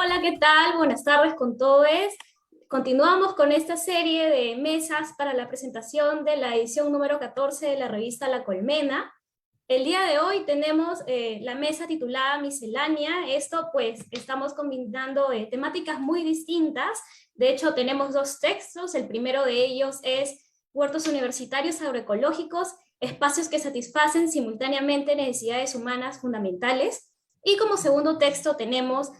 Hola, ¿qué tal? Buenas tardes con todos. Continuamos con esta serie de mesas para la presentación de la edición número 14 de la revista La Colmena. El día de hoy tenemos la mesa titulada Miscelánea. Esto pues estamos combinando temáticas muy distintas. De hecho, tenemos dos textos. El primero de ellos es Huertos Universitarios Agroecológicos, espacios que satisfacen simultáneamente necesidades humanas fundamentales. Y como segundo texto tenemos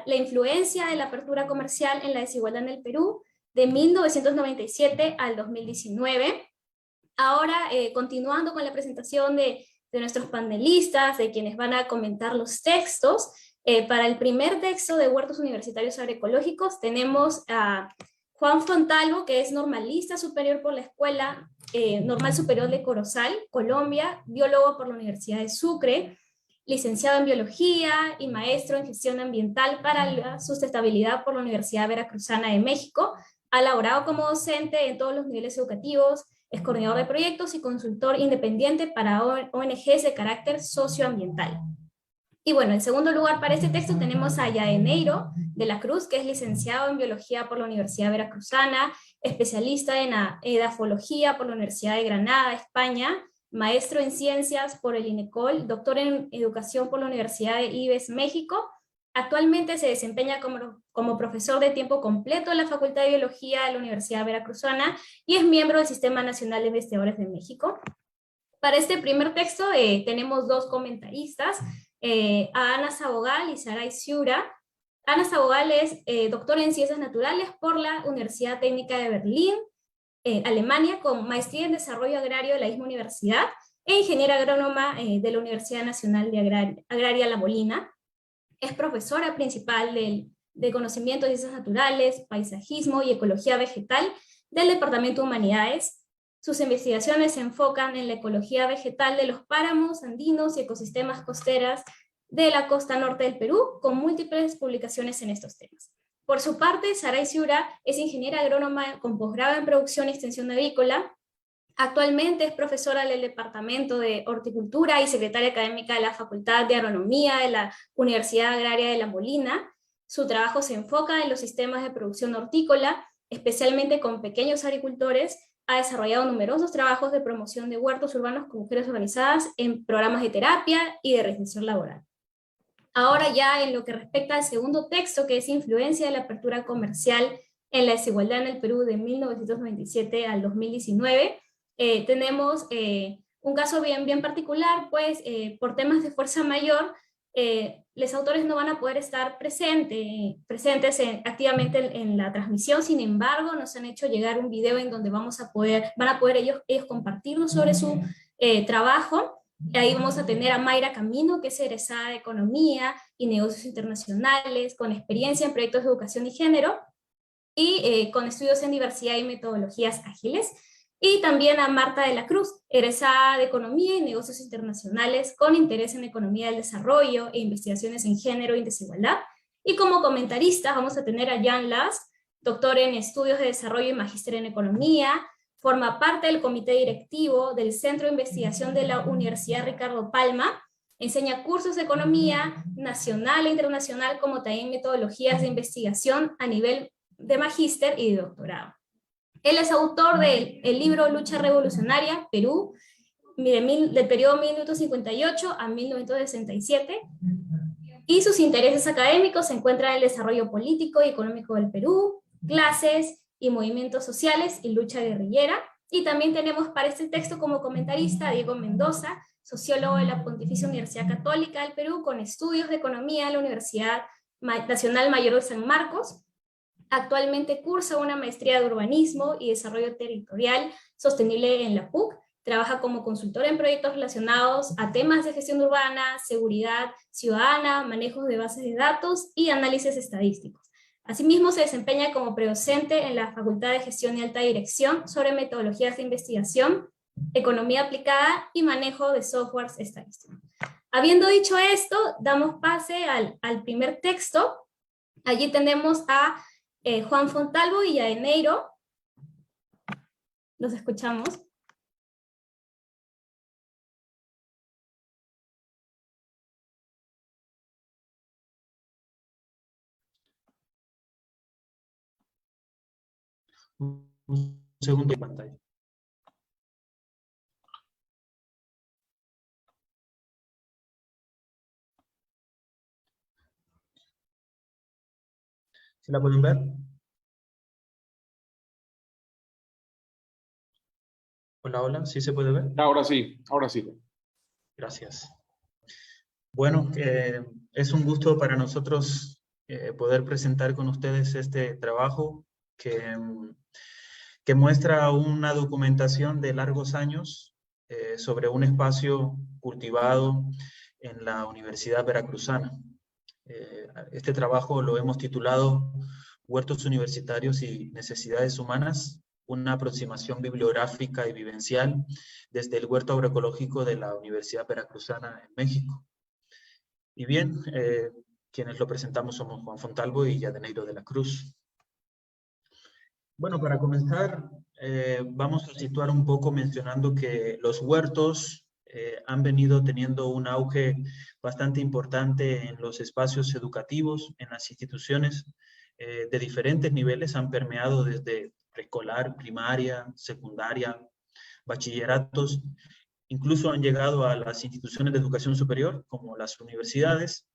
la influencia de la apertura comercial en la desigualdad en el Perú de 1997 al 2019. Ahora, continuando con la presentación de nuestros panelistas, de quienes van a comentar los textos, para el primer texto de Huertos Universitarios Agroecológicos tenemos a Juan Fontalvo, que es normalista superior por la Escuela Normal Superior de Corozal, Colombia, biólogo por la Universidad de Sucre, licenciado en Biología y maestro en Gestión Ambiental para la Sustentabilidad por la Universidad Veracruzana de México. Ha laborado como docente en todos los niveles educativos, es coordinador de proyectos y consultor independiente para ONGs de carácter socioambiental. Y bueno, en segundo lugar para este texto tenemos a Yadeneiro de la Cruz, que es licenciado en Biología por la Universidad Veracruzana, especialista en edafología por la Universidad de Granada, España, maestro en Ciencias por el INECOL, doctor en Educación por la Universidad de Ives, México. Actualmente se desempeña como profesor de tiempo completo en la Facultad de Biología de la Universidad Veracruzana y es miembro del Sistema Nacional de Investigadores de México. Para este primer texto tenemos dos comentaristas, a Ana Sabogal y Saray Ciura. Ana Sabogal es doctora en Ciencias Naturales por la Universidad Técnica de Berlín, Alemania, con maestría en Desarrollo Agrario de la misma universidad, e ingeniera agrónoma de la Universidad Nacional de Agraria La Molina. Es profesora principal de Conocimiento de Ciencias Naturales, Paisajismo y Ecología Vegetal del Departamento de Humanidades. Sus investigaciones se enfocan en la ecología vegetal de los páramos andinos y ecosistemas costeras de la costa norte del Perú, con múltiples publicaciones en estos temas. Por su parte, Saray Ciura es ingeniera agrónoma con posgrado en producción y extensión agrícola. Actualmente es profesora del Departamento de Horticultura y secretaria académica de la Facultad de Agronomía de la Universidad Agraria de La Molina. Su trabajo se enfoca en los sistemas de producción hortícola, especialmente con pequeños agricultores. Ha desarrollado numerosos trabajos de promoción de huertos urbanos con mujeres organizadas en programas de terapia y de reinserción laboral. Ahora ya en lo que respecta al segundo texto, que es Influencia de la apertura comercial en la desigualdad en el Perú de 1997 al 2019, tenemos un caso bien particular, pues por temas de fuerza mayor, los autores no van a poder estar presentes activamente en la transmisión. Sin embargo, nos han hecho llegar un video en donde van a poder ellos compartirnos sobre su trabajo. Ahí vamos a tener a Mayra Camino, que es egresada de Economía y Negocios Internacionales, con experiencia en proyectos de educación y género, y con estudios en diversidad y metodologías ágiles. Y también a Marta de la Cruz, egresada de Economía y Negocios Internacionales, con interés en Economía del Desarrollo e investigaciones en género y desigualdad. Y como comentaristas vamos a tener a Jan Last, doctor en Estudios de Desarrollo y magíster en Economía, forma parte del comité directivo del Centro de Investigación de la Universidad Ricardo Palma, enseña cursos de economía nacional e internacional, como también metodologías de investigación a nivel de magíster y de doctorado. Él es autor del libro Lucha Revolucionaria, Perú, del periodo 1958 a 1967, y sus intereses académicos se encuentran en el desarrollo político y económico del Perú, clases y movimientos sociales y lucha guerrillera. Y también tenemos para este texto como comentarista a Diego Mendoza, sociólogo de la Pontificia Universidad Católica del Perú, con estudios de economía en la Universidad Nacional Mayor de San Marcos. Actualmente cursa una maestría de urbanismo y desarrollo territorial sostenible en la PUC. Trabaja como consultor en proyectos relacionados a temas de gestión urbana, seguridad ciudadana, manejo de bases de datos y análisis estadísticos. Asimismo, se desempeña como predocente en la Facultad de Gestión y Alta Dirección sobre metodologías de investigación, economía aplicada y manejo de softwares estadísticos. Habiendo dicho esto, damos pase al primer texto. Allí tenemos a Juan Fontalvo y Yadeneiro. Los escuchamos. Un segundo de pantalla. ¿Sí la pueden ver? Hola, hola, ¿sí se puede ver? Ahora sí, ahora sí. Gracias. Bueno, es un gusto para nosotros poder presentar con ustedes este trabajo que muestra una documentación de largos años sobre un espacio cultivado en la Universidad Veracruzana. Este trabajo lo hemos titulado Huertos Universitarios y Necesidades Humanas, una aproximación bibliográfica y vivencial desde el huerto agroecológico de la Universidad Veracruzana en México. Y bien, quienes lo presentamos somos Juan Fontalvo y Yadeneiro de la Cruz. Bueno, para comenzar, vamos a situar un poco mencionando que los huertos han venido teniendo un auge bastante importante en los espacios educativos, en las instituciones de diferentes niveles, han permeado desde preescolar, primaria, secundaria, bachilleratos, incluso han llegado a las instituciones de educación superior, como las universidades,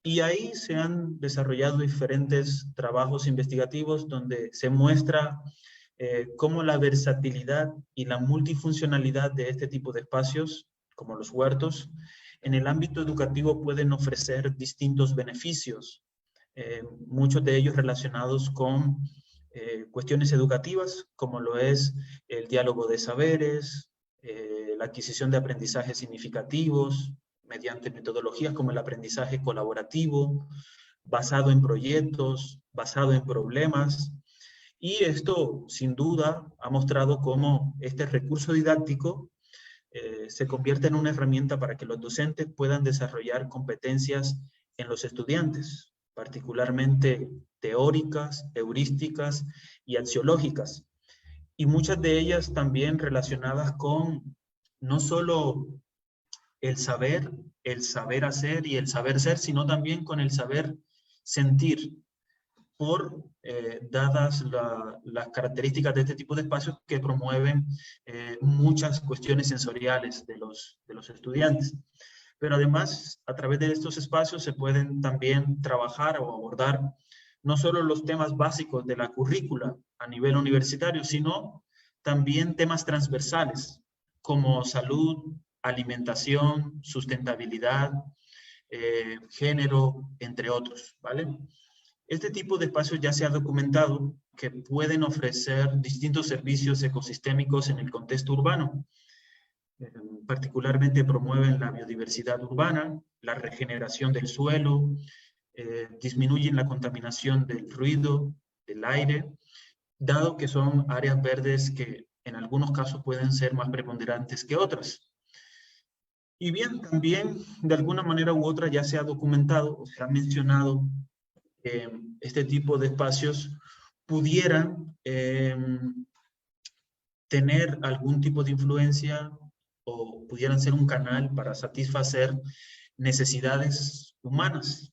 y ahí se han desarrollado diferentes trabajos investigativos donde se muestra cómo la versatilidad y la multifuncionalidad de este tipo de espacios, como los huertos, en el ámbito educativo pueden ofrecer distintos beneficios, muchos de ellos relacionados con cuestiones educativas, como lo es el diálogo de saberes, la adquisición de aprendizajes significativos, mediante metodologías como el aprendizaje colaborativo, basado en proyectos, basado en problemas. Y esto, sin duda, ha mostrado cómo este recurso didáctico se convierte en una herramienta para que los docentes puedan desarrollar competencias en los estudiantes, particularmente teóricas, heurísticas y axiológicas. Y muchas de ellas también relacionadas con no solo el saber hacer y el saber ser, sino también con el saber sentir, dadas las características de este tipo de espacios que promueven muchas cuestiones sensoriales de los estudiantes. Pero además, a través de estos espacios se pueden también trabajar o abordar no solo los temas básicos de la currícula a nivel universitario, sino también temas transversales como salud, alimentación, sustentabilidad, género, entre otros, ¿vale? Este tipo de espacios ya se ha documentado que pueden ofrecer distintos servicios ecosistémicos en el contexto urbano. Particularmente promueven la biodiversidad urbana, la regeneración del suelo, disminuyen la contaminación del ruido, del aire, dado que son áreas verdes que en algunos casos pueden ser más preponderantes que otras. Y bien, también de alguna manera u otra ya se ha documentado o se ha mencionado que este tipo de espacios pudieran tener algún tipo de influencia o pudieran ser un canal para satisfacer necesidades humanas.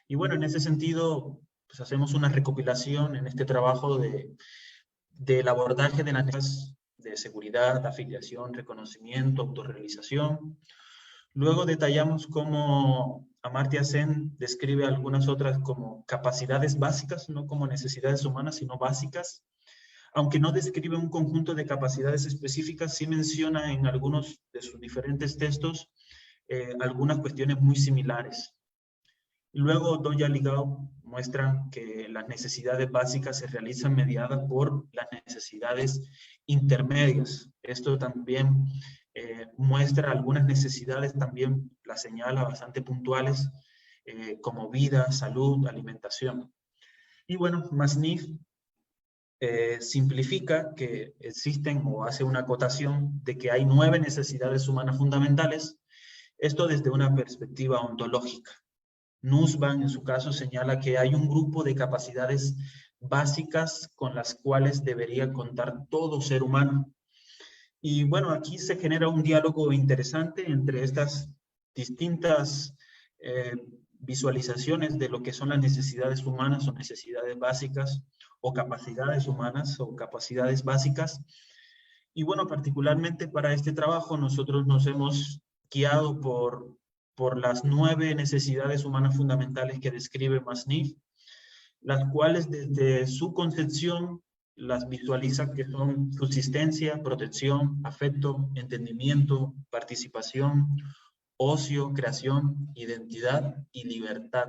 Y bueno, en ese sentido, pues hacemos una recopilación en este trabajo del abordaje de las necesidades de seguridad, afiliación, reconocimiento, autorrealización. Luego detallamos cómo Amartya Sen describe algunas otras como capacidades básicas, no como necesidades humanas, sino básicas. Aunque no describe un conjunto de capacidades específicas, sí menciona en algunos de sus diferentes textos algunas cuestiones muy similares. Y luego Doya Ligao muestra que las necesidades básicas se realizan mediadas por las necesidades intermedias. Esto también muestra algunas necesidades, también las señala bastante puntuales, como vida, salud, alimentación. Y bueno, Masniff simplifica que existen o hace una acotación de que hay 9 necesidades humanas fundamentales, esto desde una perspectiva ontológica. Nussbaum, en su caso, señala que hay un grupo de capacidades básicas con las cuales debería contar todo ser humano. Y bueno, aquí se genera un diálogo interesante entre estas distintas visualizaciones de lo que son las necesidades humanas o necesidades básicas o capacidades humanas o capacidades básicas. Y bueno, particularmente para este trabajo nosotros nos hemos guiado por las 9 necesidades humanas fundamentales que describe Masniff, las cuales desde su concepción las visualiza que son subsistencia, protección, afecto, entendimiento, participación, ocio, creación, identidad y libertad.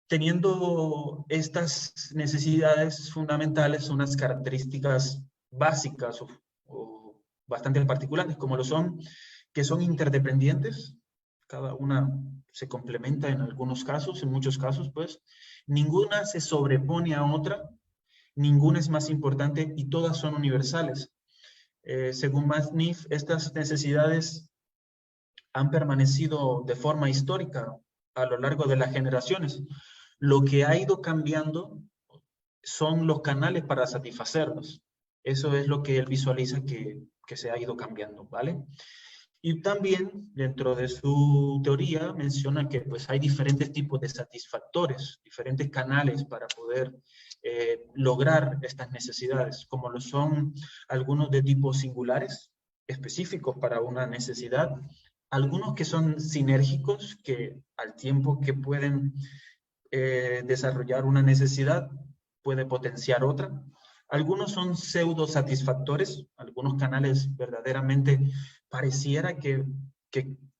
Teniendo estas necesidades fundamentales, unas características básicas o bastante particulares, como lo son, que son interdependientes, cada una se complementa en algunos casos, en muchos casos, pues, ninguna se sobrepone a otra, ninguna es más importante y todas son universales. Según Masniff, estas necesidades han permanecido de forma histórica a lo largo de las generaciones. Lo que ha ido cambiando son los canales para satisfacerlos. Eso es lo que él visualiza que se ha ido cambiando, ¿vale? Y también, dentro de su teoría, menciona que pues, hay diferentes tipos de satisfactores, diferentes canales para poder lograr estas necesidades, como lo son algunos de tipo singulares, específicos para una necesidad, algunos que son sinérgicos, que al tiempo que pueden desarrollar una necesidad, puede potenciar otra. Algunos son pseudo satisfactores, algunos canales verdaderamente pareciera que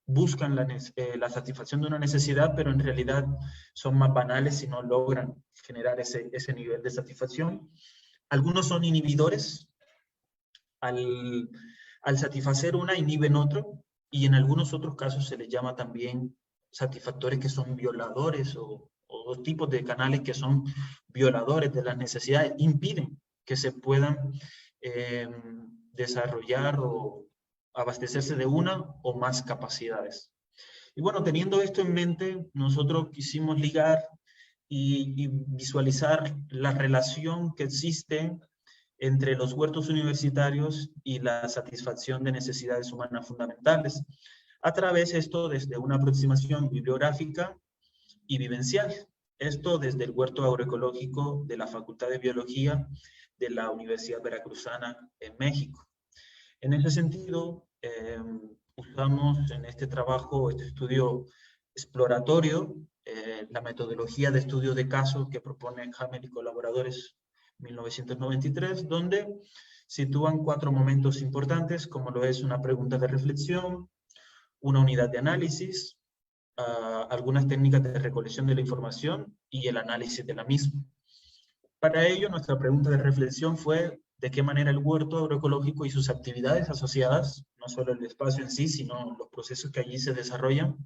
buscan la satisfacción de una necesidad, pero en realidad son más banales y no logran generar ese nivel de satisfacción. Algunos son inhibidores, al satisfacer una inhiben otro, y en algunos otros casos se les llama también satisfactores que son violadores o dos tipos de canales que son violadores de las necesidades, impiden que se puedan desarrollar o abastecerse de una o más capacidades. Y bueno, teniendo esto en mente, nosotros quisimos ligar y visualizar la relación que existe entre los huertos universitarios y la satisfacción de necesidades humanas fundamentales, a través de esto desde una aproximación bibliográfica y vivencial. Esto desde el huerto agroecológico de la Facultad de Biología de la Universidad Veracruzana en México. En ese sentido, usamos en este trabajo, este estudio exploratorio, la metodología de estudio de caso que propone Hamel y colaboradores 1993, donde sitúan 4 momentos importantes, como lo es una pregunta de reflexión, una unidad de análisis, algunas técnicas de recolección de la información y el análisis de la misma. Para ello, nuestra pregunta de reflexión fue de qué manera el huerto agroecológico y sus actividades asociadas, no solo el espacio en sí, sino los procesos que allí se desarrollan,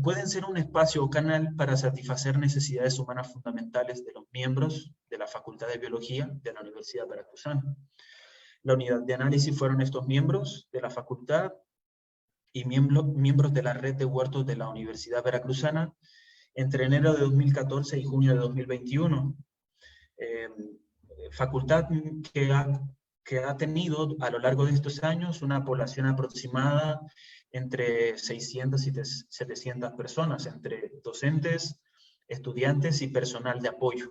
pueden ser un espacio o canal para satisfacer necesidades humanas fundamentales de los miembros de la Facultad de Biología de la Universidad Veracruzana. La unidad de análisis fueron estos miembros de la facultad y miembros de la red de huertos de la Universidad Veracruzana entre enero de 2014 y junio de 2021. Facultad que ha tenido a lo largo de estos años una población aproximada entre 600 y 700 personas, entre docentes, estudiantes y personal de apoyo.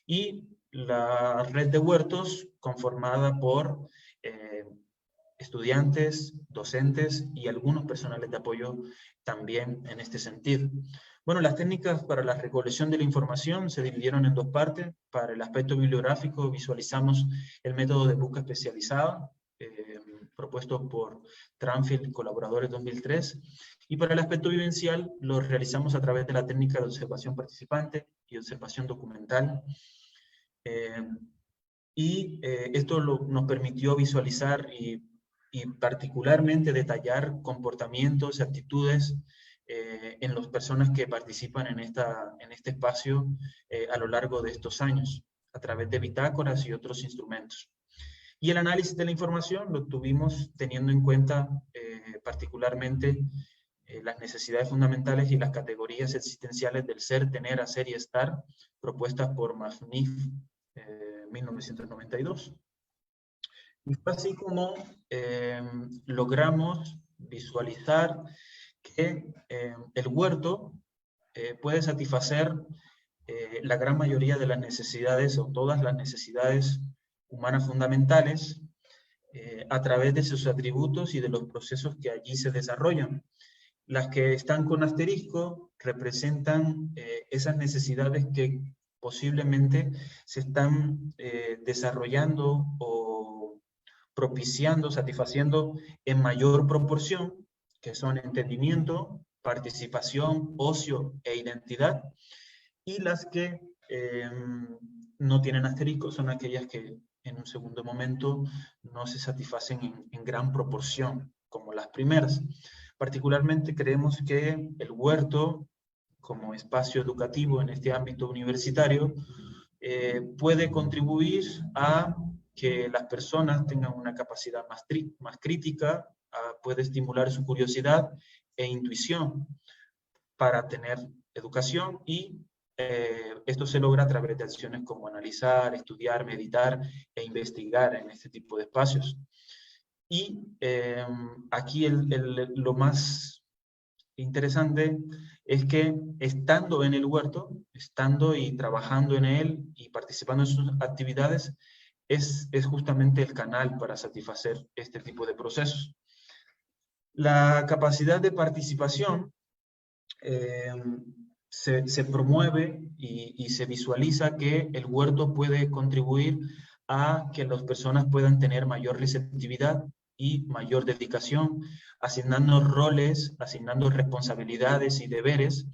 Y la red de huertos conformada por estudiantes, docentes y algunos personales de apoyo también en este sentido. Bueno, las técnicas para la recolección de la información se dividieron en 2 partes. Para el aspecto bibliográfico visualizamos el método de búsqueda especializada, propuesto por Tranfield y colaboradores 2003, y para el aspecto vivencial lo realizamos a través de la técnica de observación participante y observación documental. Esto nos permitió visualizar y particularmente detallar comportamientos y actitudes en las personas que participan en este espacio a lo largo de estos años, a través de bitácoras y otros instrumentos. Y el análisis de la información lo tuvimos teniendo en cuenta particularmente las necesidades fundamentales y las categorías existenciales del ser, tener, hacer y estar, propuestas por Masniff 1992. Y fue así como logramos visualizar que el huerto puede satisfacer la gran mayoría de las necesidades o todas las necesidades humanas fundamentales a través de sus atributos y de los procesos que allí se desarrollan. Las que están con asterisco representan esas necesidades que posiblemente se están desarrollando o propiciando, satisfaciendo en mayor proporción, que son entendimiento, participación, ocio e identidad, y las que no tienen asterisco son aquellas que en un segundo momento no se satisfacen en gran proporción, como las primeras. Particularmente creemos que el huerto, como espacio educativo en este ámbito universitario, puede contribuir a que las personas tengan una capacidad más crítica, puede estimular su curiosidad e intuición para tener educación y esto se logra a través de acciones como analizar, estudiar, meditar e investigar en este tipo de espacios. Y aquí lo más interesante es que estando en el huerto, estando y trabajando en él y participando en sus actividades, es justamente el canal para satisfacer este tipo de procesos. La capacidad de participación se promueve y se visualiza que el huerto puede contribuir a que las personas puedan tener mayor receptividad y mayor dedicación, asignando roles, asignando responsabilidades y deberes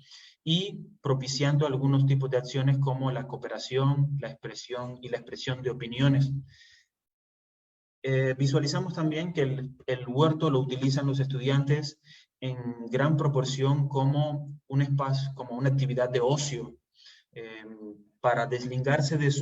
y propiciando algunos tipos de acciones como la cooperación, la expresión de opiniones. Visualizamos también que el huerto lo utilizan los estudiantes en gran proporción como un espacio, como una actividad de ocio, para deslindarse de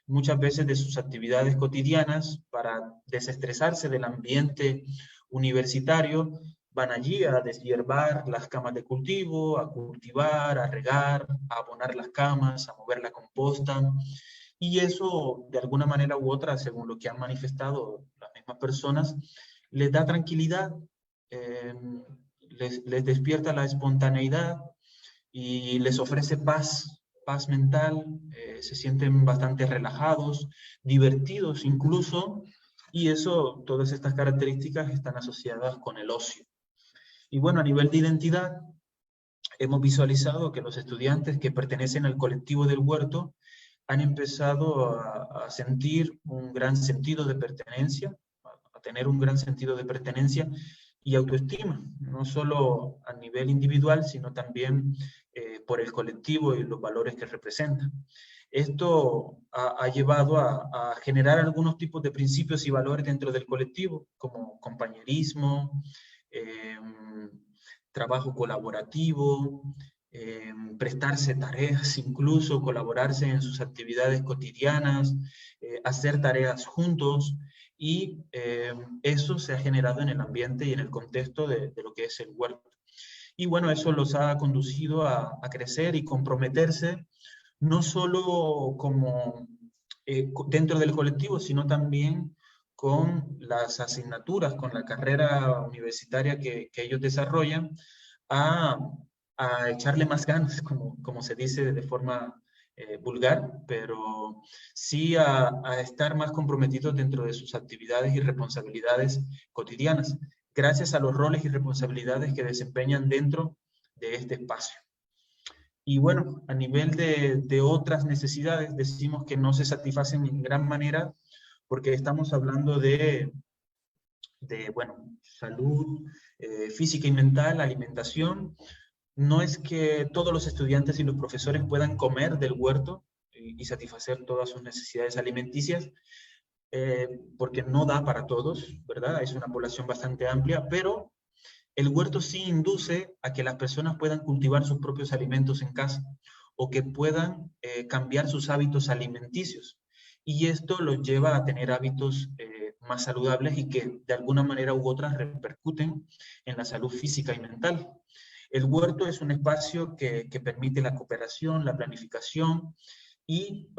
muchas veces de sus actividades cotidianas, para desestresarse del ambiente universitario, van allí a deshiervar las camas de cultivo, a cultivar, a regar, a abonar las camas, a mover la composta. Y eso, de alguna manera u otra, según lo que han manifestado las mismas personas, les da tranquilidad, les despierta la espontaneidad y les ofrece paz mental, se sienten bastante relajados, divertidos incluso, y eso, todas estas características están asociadas con el ocio. Y bueno, a nivel de identidad, hemos visualizado que los estudiantes que pertenecen al colectivo del huerto han empezado a sentir un gran sentido de pertenencia, a tener un gran sentido de pertenencia y autoestima, no solo a nivel individual, sino también por el colectivo y los valores que representan. Esto ha llevado a generar algunos tipos de principios y valores dentro del colectivo, como compañerismo, trabajo colaborativo, prestarse tareas, incluso colaborarse en sus actividades cotidianas, hacer tareas juntos, y eso se ha generado en el ambiente y en el contexto de lo que es el huerto. Y bueno, eso los ha conducido a crecer y comprometerse, no solo como dentro del colectivo, sino también con las asignaturas, con la carrera universitaria que ellos desarrollan, a echarle más ganas, como se dice de forma vulgar, pero sí a estar más comprometidos dentro de sus actividades y responsabilidades cotidianas, gracias a los roles y responsabilidades que desempeñan dentro de este espacio. Y bueno, a nivel de otras necesidades, decimos que no se satisfacen en gran manera porque estamos hablando de bueno, salud física y mental, alimentación. No es que todos los estudiantes y los profesores puedan comer del huerto y satisfacer todas sus necesidades alimenticias, porque no da para todos, ¿verdad? Es una población bastante amplia, pero el huerto sí induce a que las personas puedan cultivar sus propios alimentos en casa o que puedan cambiar sus hábitos alimenticios. Y esto los lleva a tener hábitos más saludables y que de alguna manera u otra repercuten en la salud física y mental. El huerto es un espacio que permite la cooperación, la planificación y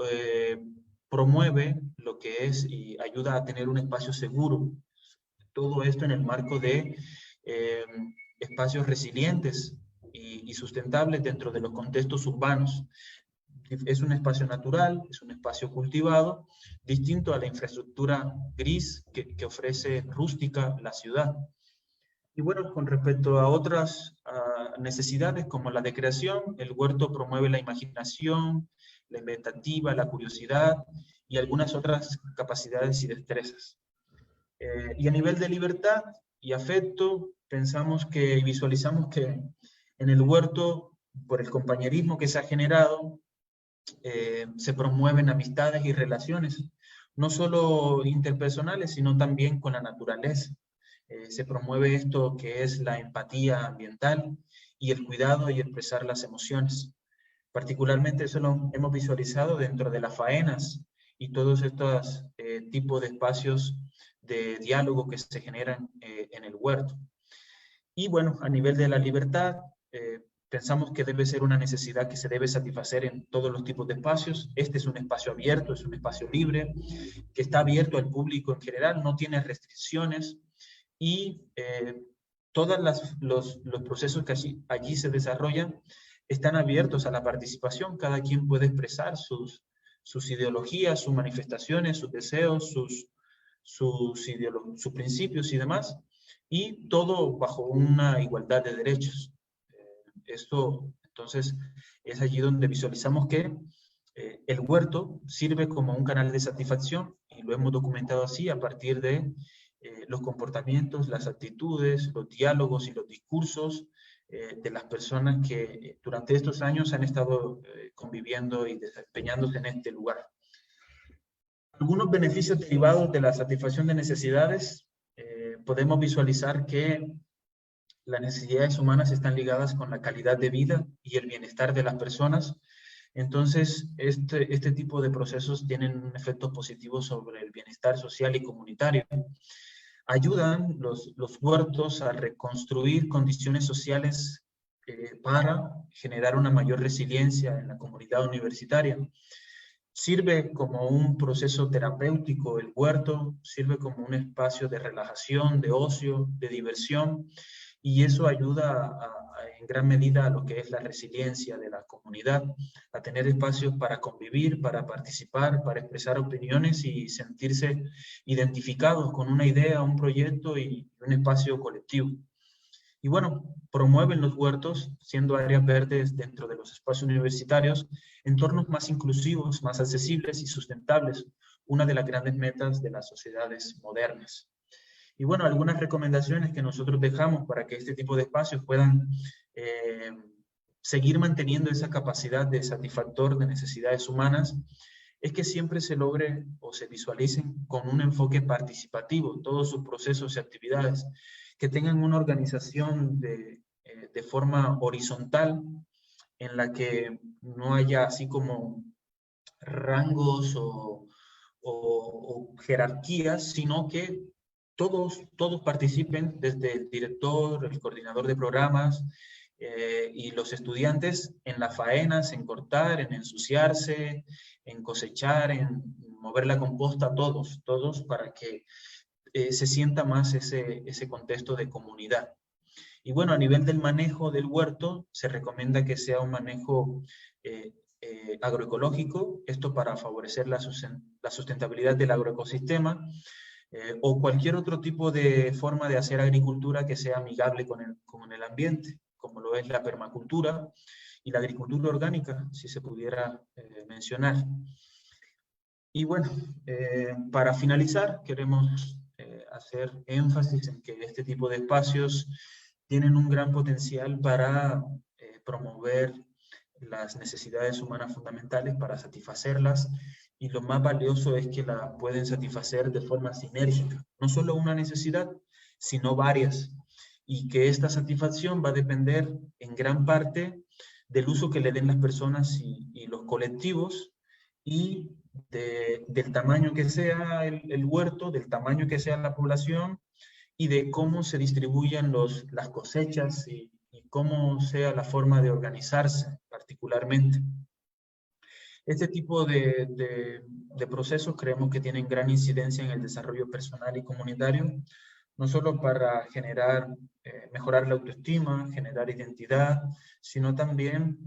promueve lo que es y ayuda a tener un espacio seguro. Todo esto en el marco de espacios resilientes y sustentables dentro de los contextos urbanos. Es un espacio natural, es un espacio cultivado, distinto a la infraestructura gris que ofrece rústica la ciudad. Y bueno, con respecto a otras necesidades como la de creación, el huerto promueve la imaginación, la inventativa, la curiosidad y algunas otras capacidades y destrezas. Y a nivel de libertad y afecto, pensamos que y visualizamos que en el huerto, por el compañerismo que se ha generado, se promueven amistades y relaciones, no solo interpersonales, sino también con la naturaleza. Se promueve esto que es la empatía ambiental y el cuidado y expresar las emociones. Particularmente eso lo hemos visualizado dentro de las faenas y todos estos tipos de espacios de diálogo que se generan en el huerto. Y bueno, a nivel de la libertad, pensamos que debe ser una necesidad que se debe satisfacer en todos los tipos de espacios. Este es un espacio abierto, es un espacio libre, que está abierto al público en general, no tiene restricciones y todos los procesos que allí se desarrollan están abiertos a la participación. Cada quien puede expresar sus ideologías, sus manifestaciones, sus deseos, sus principios y demás, y todo bajo una igualdad de derechos. Esto, entonces, es allí donde visualizamos que el huerto sirve como un canal de satisfacción, y lo hemos documentado así a partir de los comportamientos, las actitudes, los diálogos y los discursos de las personas que durante estos años han estado conviviendo y desempeñándose en este lugar. Algunos beneficios derivados de la satisfacción de necesidades, podemos visualizar que las necesidades humanas están ligadas con la calidad de vida y el bienestar de las personas. Entonces, este tipo de procesos tienen un efecto positivo sobre el bienestar social y comunitario. Ayudan los huertos a reconstruir condiciones sociales para generar una mayor resiliencia en la comunidad universitaria. Sirve como un proceso terapéutico el huerto, sirve como un espacio de relajación, de ocio, de diversión, y eso ayuda en gran medida a lo que es la resiliencia de la comunidad, a tener espacios para convivir, para participar, para expresar opiniones y sentirse identificados con una idea, un proyecto y un espacio colectivo. Y bueno, promueven los huertos, siendo áreas verdes dentro de los espacios universitarios, entornos más inclusivos, más accesibles y sustentables, una de las grandes metas de las sociedades modernas. Y bueno, algunas recomendaciones que nosotros dejamos para que este tipo de espacios puedan seguir manteniendo esa capacidad de satisfactor de necesidades humanas, es que siempre se logre o se visualicen con un enfoque participativo todos sus procesos y actividades, que tengan una organización de forma horizontal, en la que no haya así como rangos o jerarquías, sino que todos participen, desde el director, el coordinador de programas y los estudiantes, en las faenas, en cortar, en ensuciarse, en cosechar, en mover la composta, todos para que se sienta más ese contexto de comunidad. Y bueno, a nivel del manejo del huerto, se recomienda que sea un manejo agroecológico, esto para favorecer la sustentabilidad del agroecosistema, o cualquier otro tipo de forma de hacer agricultura que sea amigable con el ambiente, como lo es la permacultura y la agricultura orgánica, si se pudiera mencionar. Y bueno, para finalizar, queremos hacer énfasis en que este tipo de espacios tienen un gran potencial para promover las necesidades humanas fundamentales, para satisfacerlas, y lo más valioso es que la pueden satisfacer de forma sinérgica, no solo una necesidad, sino varias, y que esta satisfacción va a depender en gran parte del uso que le den las personas y los colectivos, y del tamaño que sea el huerto, del tamaño que sea la población, y de cómo se distribuyan las cosechas y cómo sea la forma de organizarse particularmente. Este tipo de procesos creemos que tienen gran incidencia en el desarrollo personal y comunitario, no solo para mejorar la autoestima, generar identidad, sino también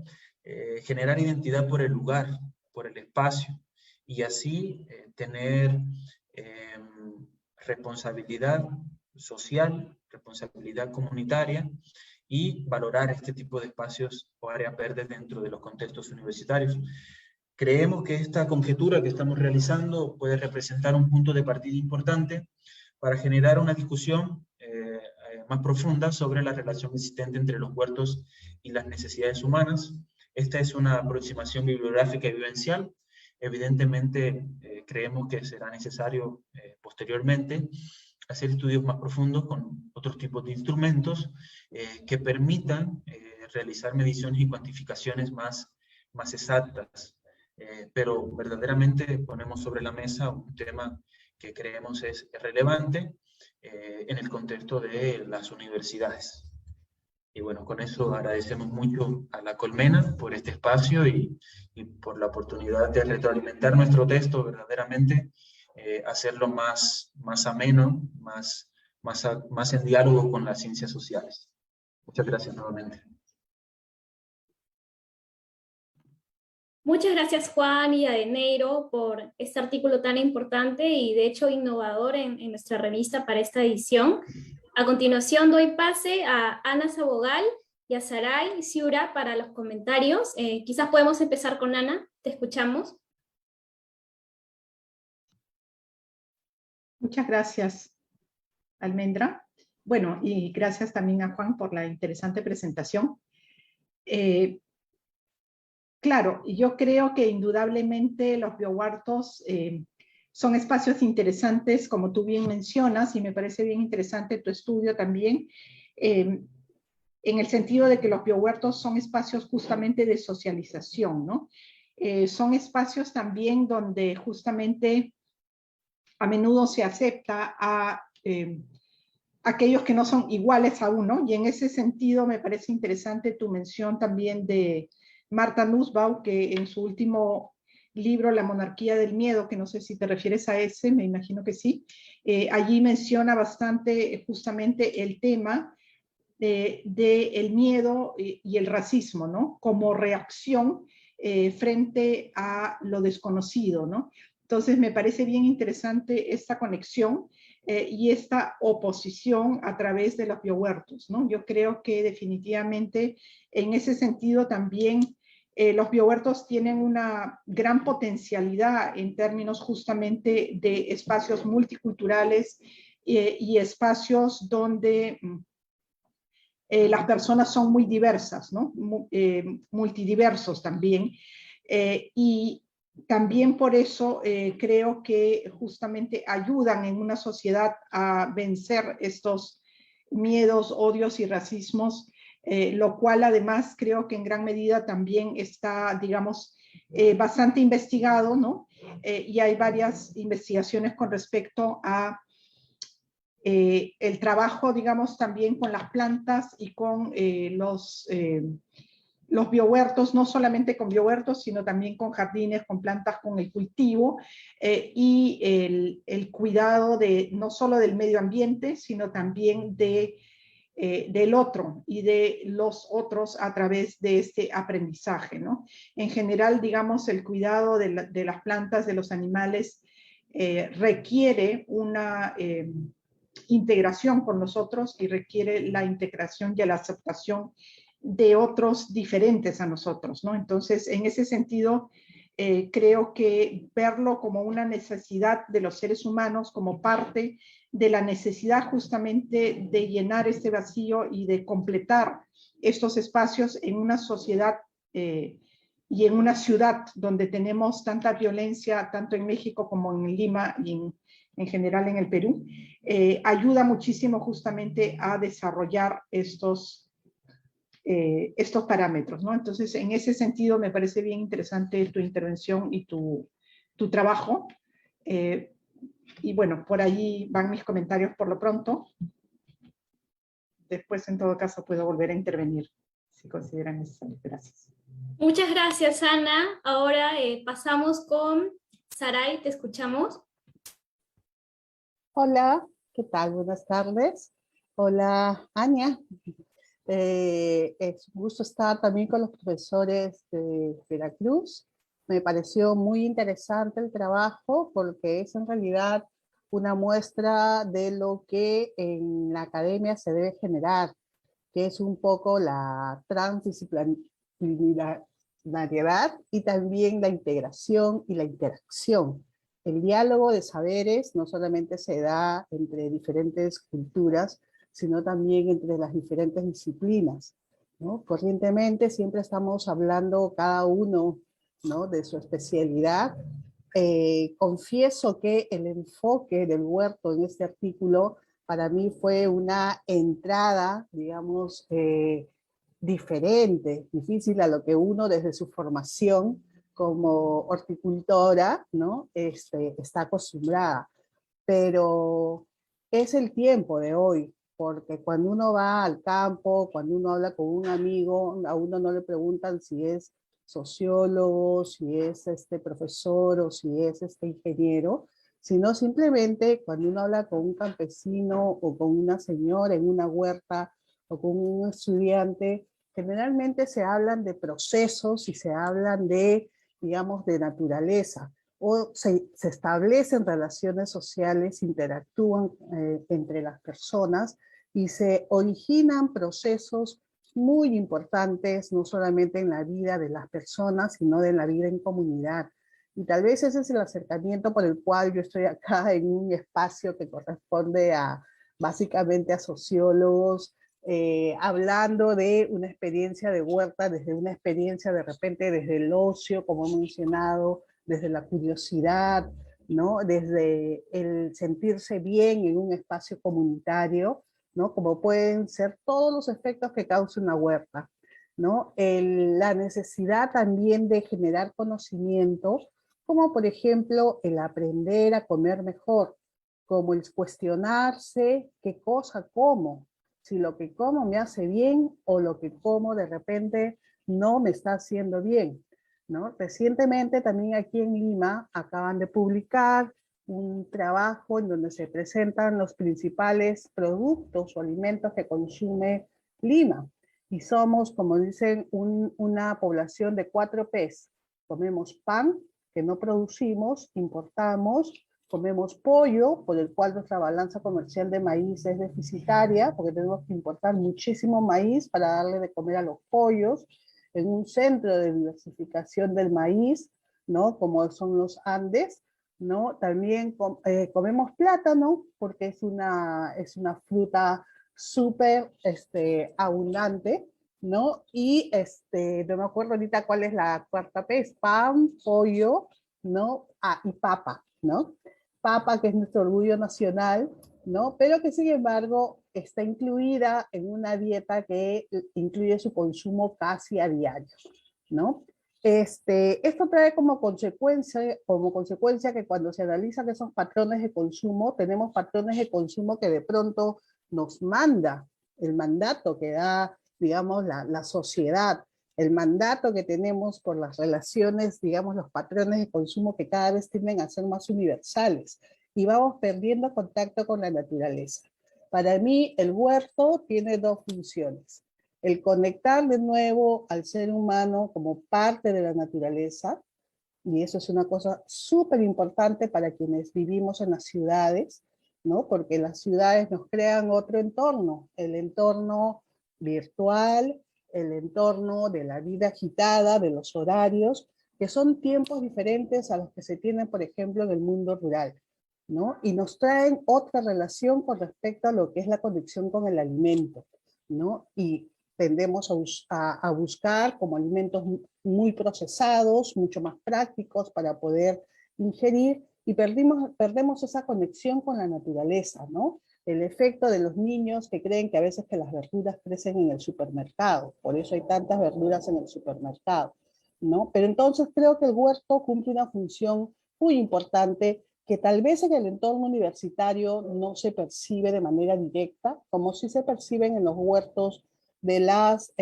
generar identidad por el lugar, por el espacio, y así tener responsabilidad social, responsabilidad comunitaria, y valorar este tipo de espacios o áreas verdes dentro de los contextos universitarios. Creemos que esta conjetura que estamos realizando puede representar un punto de partida importante para generar una discusión más profunda sobre la relación existente entre los huertos y las necesidades humanas. Esta es una aproximación bibliográfica y vivencial. Evidentemente, creemos que será necesario posteriormente hacer estudios más profundos con otros tipos de instrumentos que permitan realizar mediciones y cuantificaciones más exactas. Pero verdaderamente ponemos sobre la mesa un tema que creemos es relevante en el contexto de las universidades. Y bueno, con eso agradecemos mucho a la Colmena por este espacio y por la oportunidad de retroalimentar nuestro texto, verdaderamente hacerlo más ameno, más en diálogo con las ciencias sociales. Muchas gracias nuevamente. Muchas gracias, Juan y Adeneiro, por este artículo tan importante y de hecho innovador en nuestra revista para esta edición. A continuación doy pase a Ana Sabogal y a Saray Ciura para los comentarios. Quizás podemos empezar con Ana, te escuchamos. Muchas gracias, Almendra. Bueno, y gracias también a Juan por la interesante presentación. Claro, yo creo que indudablemente los biohuertos son espacios interesantes, como tú bien mencionas, y me parece bien interesante tu estudio también, en el sentido de que los biohuertos son espacios justamente de socialización, ¿no? Son espacios también donde justamente a menudo se acepta a aquellos que no son iguales a uno, y en ese sentido me parece interesante tu mención también de Martha Nussbaum, que en su último libro, La monarquía del miedo, que no sé si te refieres a ese, me imagino que sí, allí menciona bastante justamente el tema del miedo y el racismo, ¿no? Como reacción frente a lo desconocido, ¿no? Entonces me parece bien interesante esta conexión y esta oposición a través de los biohuertos, ¿no? Yo creo que definitivamente en ese sentido también los biohuertos tienen una gran potencialidad en términos justamente de espacios multiculturales y espacios donde las personas son muy diversas, ¿no? Multidiversos también. Y también por eso creo que justamente ayudan en una sociedad a vencer estos miedos, odios y racismos, lo cual además creo que en gran medida también está, digamos, bastante investigado, ¿no? Y hay varias investigaciones con respecto a el trabajo, digamos, también con las plantas y con los biohuertos, no solamente con biohuertos, sino también con jardines, con plantas, con el cultivo y el cuidado de no solo del medio ambiente, sino también del otro y de los otros a través de este aprendizaje, ¿no? En general, digamos, el cuidado de las plantas, de los animales, requiere una integración con nosotros y requiere la integración y la aceptación de otros diferentes a nosotros, ¿no? Entonces, en ese sentido, creo que verlo como una necesidad de los seres humanos, como parte de la necesidad justamente de llenar este vacío y de completar estos espacios en una sociedad y en una ciudad donde tenemos tanta violencia, tanto en México como en Lima y en general en el Perú, ayuda muchísimo justamente a desarrollar estos parámetros, ¿no? Entonces, en ese sentido, me parece bien interesante tu intervención y tu trabajo. Y bueno, por ahí van mis comentarios por lo pronto. Después, en todo caso, puedo volver a intervenir, si consideran necesario. Gracias. Muchas gracias, Ana. Ahora pasamos con Saray, te escuchamos. Hola, ¿qué tal? Buenas tardes. Hola, Ania. Es un gusto estar también con los profesores de Veracruz. Me pareció muy interesante el trabajo porque es en realidad una muestra de lo que en la academia se debe generar, que es un poco la transdisciplinariedad y también la integración y la interacción. El diálogo de saberes no solamente se da entre diferentes culturas, sino también entre las diferentes disciplinas, ¿no? Corrientemente siempre estamos hablando cada uno, ¿no?, de su especialidad. Confieso que el enfoque del Huerto en este artículo para mí fue una entrada, digamos, diferente, difícil a lo que uno desde su formación como horticultora, ¿no?, está acostumbrada. Pero es el tiempo de hoy, porque cuando uno va al campo, cuando uno habla con un amigo, a uno no le preguntan si es sociólogo, si es profesor o si es ingeniero, sino simplemente cuando uno habla con un campesino o con una señora en una huerta o con un estudiante, generalmente se hablan de procesos y se hablan de, digamos, de naturaleza, o se establecen relaciones sociales, interactúan entre las personas y se originan procesos muy importantes, no solamente en la vida de las personas, sino de la vida en comunidad. Y tal vez ese es el acercamiento por el cual yo estoy acá en un espacio que corresponde básicamente a sociólogos, hablando de una experiencia de huerta, desde una experiencia de repente desde el ocio, como he mencionado, desde la curiosidad, ¿no?, desde el sentirse bien en un espacio comunitario, ¿no?, como pueden ser todos los efectos que causa una huerta, ¿no? La necesidad también de generar conocimiento, como por ejemplo el aprender a comer mejor, como el cuestionarse qué cosa como, si lo que como me hace bien o lo que como de repente no me está haciendo bien, ¿no? Recientemente también aquí en Lima acaban de publicar un trabajo en donde se presentan los principales productos o alimentos que consume Lima. Y somos, como dicen, una población de 4 P's. Comemos pan, que no producimos, importamos, comemos pollo, por el cual nuestra balanza comercial de maíz es deficitaria, porque tenemos que importar muchísimo maíz para darle de comer a los pollos, en un centro de diversificación del maíz, ¿no?, como son los Andes, ¿no? También comemos plátano, porque es una fruta súper abundante, ¿no? Y no me acuerdo ahorita cuál es la cuarta P, es pan, pollo, ¿no? Y papa, ¿no? Papa, que es nuestro orgullo nacional, ¿no? Pero que sin embargo está incluida en una dieta que incluye su consumo casi a diario, ¿no? Esto trae como consecuencia que cuando se analizan esos patrones de consumo, tenemos patrones de consumo que de pronto nos manda el mandato que da, digamos, la sociedad, el mandato que tenemos por las relaciones, digamos, los patrones de consumo que cada vez tienden a ser más universales y vamos perdiendo contacto con la naturaleza. Para mí, el huerto tiene 2 funciones. El conectar de nuevo al ser humano como parte de la naturaleza, y eso es una cosa súper importante para quienes vivimos en las ciudades, ¿no? Porque las ciudades nos crean otro entorno, el entorno virtual, el entorno de la vida agitada, de los horarios, que son tiempos diferentes a los que se tienen, por ejemplo, en el mundo rural, ¿no? Y nos traen otra relación con respecto a lo que es la conexión con el alimento, ¿no? Y tendemos a buscar como alimentos muy procesados, mucho más prácticos para poder ingerir, y perdemos esa conexión con la naturaleza, ¿no? El efecto de los niños que creen que a veces que las verduras crecen en el supermercado, por eso hay tantas verduras en el supermercado, ¿no? Pero entonces creo que el huerto cumple una función muy importante que tal vez en el entorno universitario no se percibe de manera directa, como sí se perciben en los huertos de las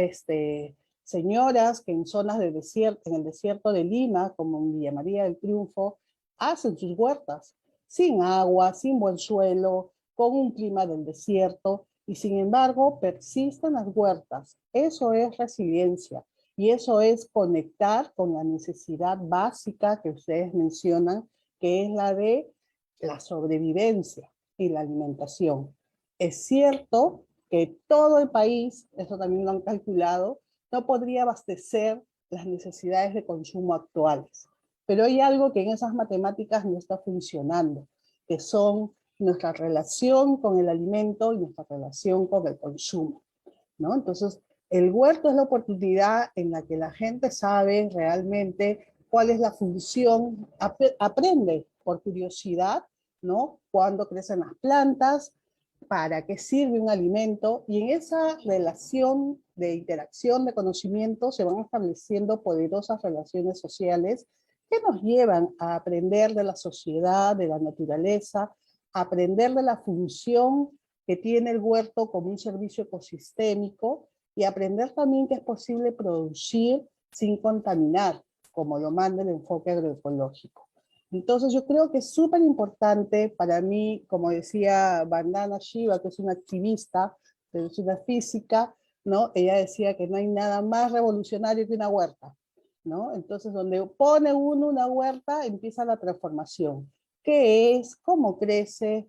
señoras que en zonas de desierto, en el desierto de Lima, como en Villa María del Triunfo, hacen sus huertas sin agua, sin buen suelo, con un clima del desierto, y sin embargo persisten las huertas. Eso es resiliencia y eso es conectar con la necesidad básica que ustedes mencionan, que es la de la sobrevivencia y la alimentación. Es cierto que todo el país, eso también lo han calculado, no podría abastecer las necesidades de consumo actuales. Pero hay algo que en esas matemáticas no está funcionando, que son nuestra relación con el alimento y nuestra relación con el consumo, ¿no? Entonces, el huerto es la oportunidad en la que la gente sabe realmente cuál es la función, aprende por curiosidad, ¿no? Cuándo crecen las plantas, para qué sirve un alimento, y en esa relación de interacción, de conocimiento, se van estableciendo poderosas relaciones sociales que nos llevan a aprender de la sociedad, de la naturaleza, a aprender de la función que tiene el huerto como un servicio ecosistémico, y aprender también que es posible producir sin contaminar, como lo manda el enfoque agroecológico. Entonces yo creo que es súper importante para mí, como decía Vandana Shiva, que es una activista, es una física, ¿no? Ella decía que no hay nada más revolucionario que una huerta, ¿no? Entonces donde pone uno una huerta, empieza la transformación. ¿Qué es? ¿Cómo crece?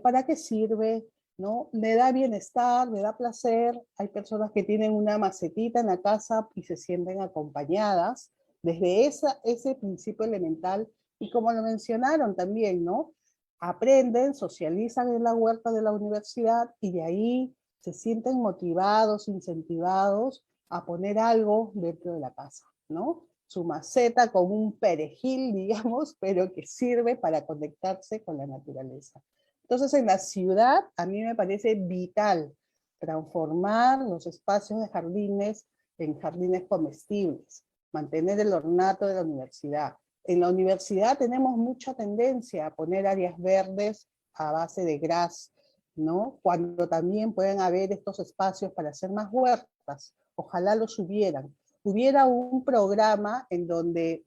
¿Para qué sirve? ¿No? Le da bienestar, le da placer. Hay personas que tienen una macetita en la casa y se sienten acompañadas. Desde ese principio elemental, y como lo mencionaron también, ¿no? Aprenden, socializan en la huerta de la universidad y de ahí se sienten motivados, incentivados a poner algo dentro de la casa, ¿no? Su maceta con un perejil, digamos, pero que sirve para conectarse con la naturaleza. Entonces, en la ciudad, a mí me parece vital transformar los espacios de jardines en jardines comestibles, mantener el ornato de la universidad. En la universidad tenemos mucha tendencia a poner áreas verdes a base de gras, ¿no? Cuando también pueden haber estos espacios para hacer más huertas. Ojalá los hubieran. Hubiera un programa en donde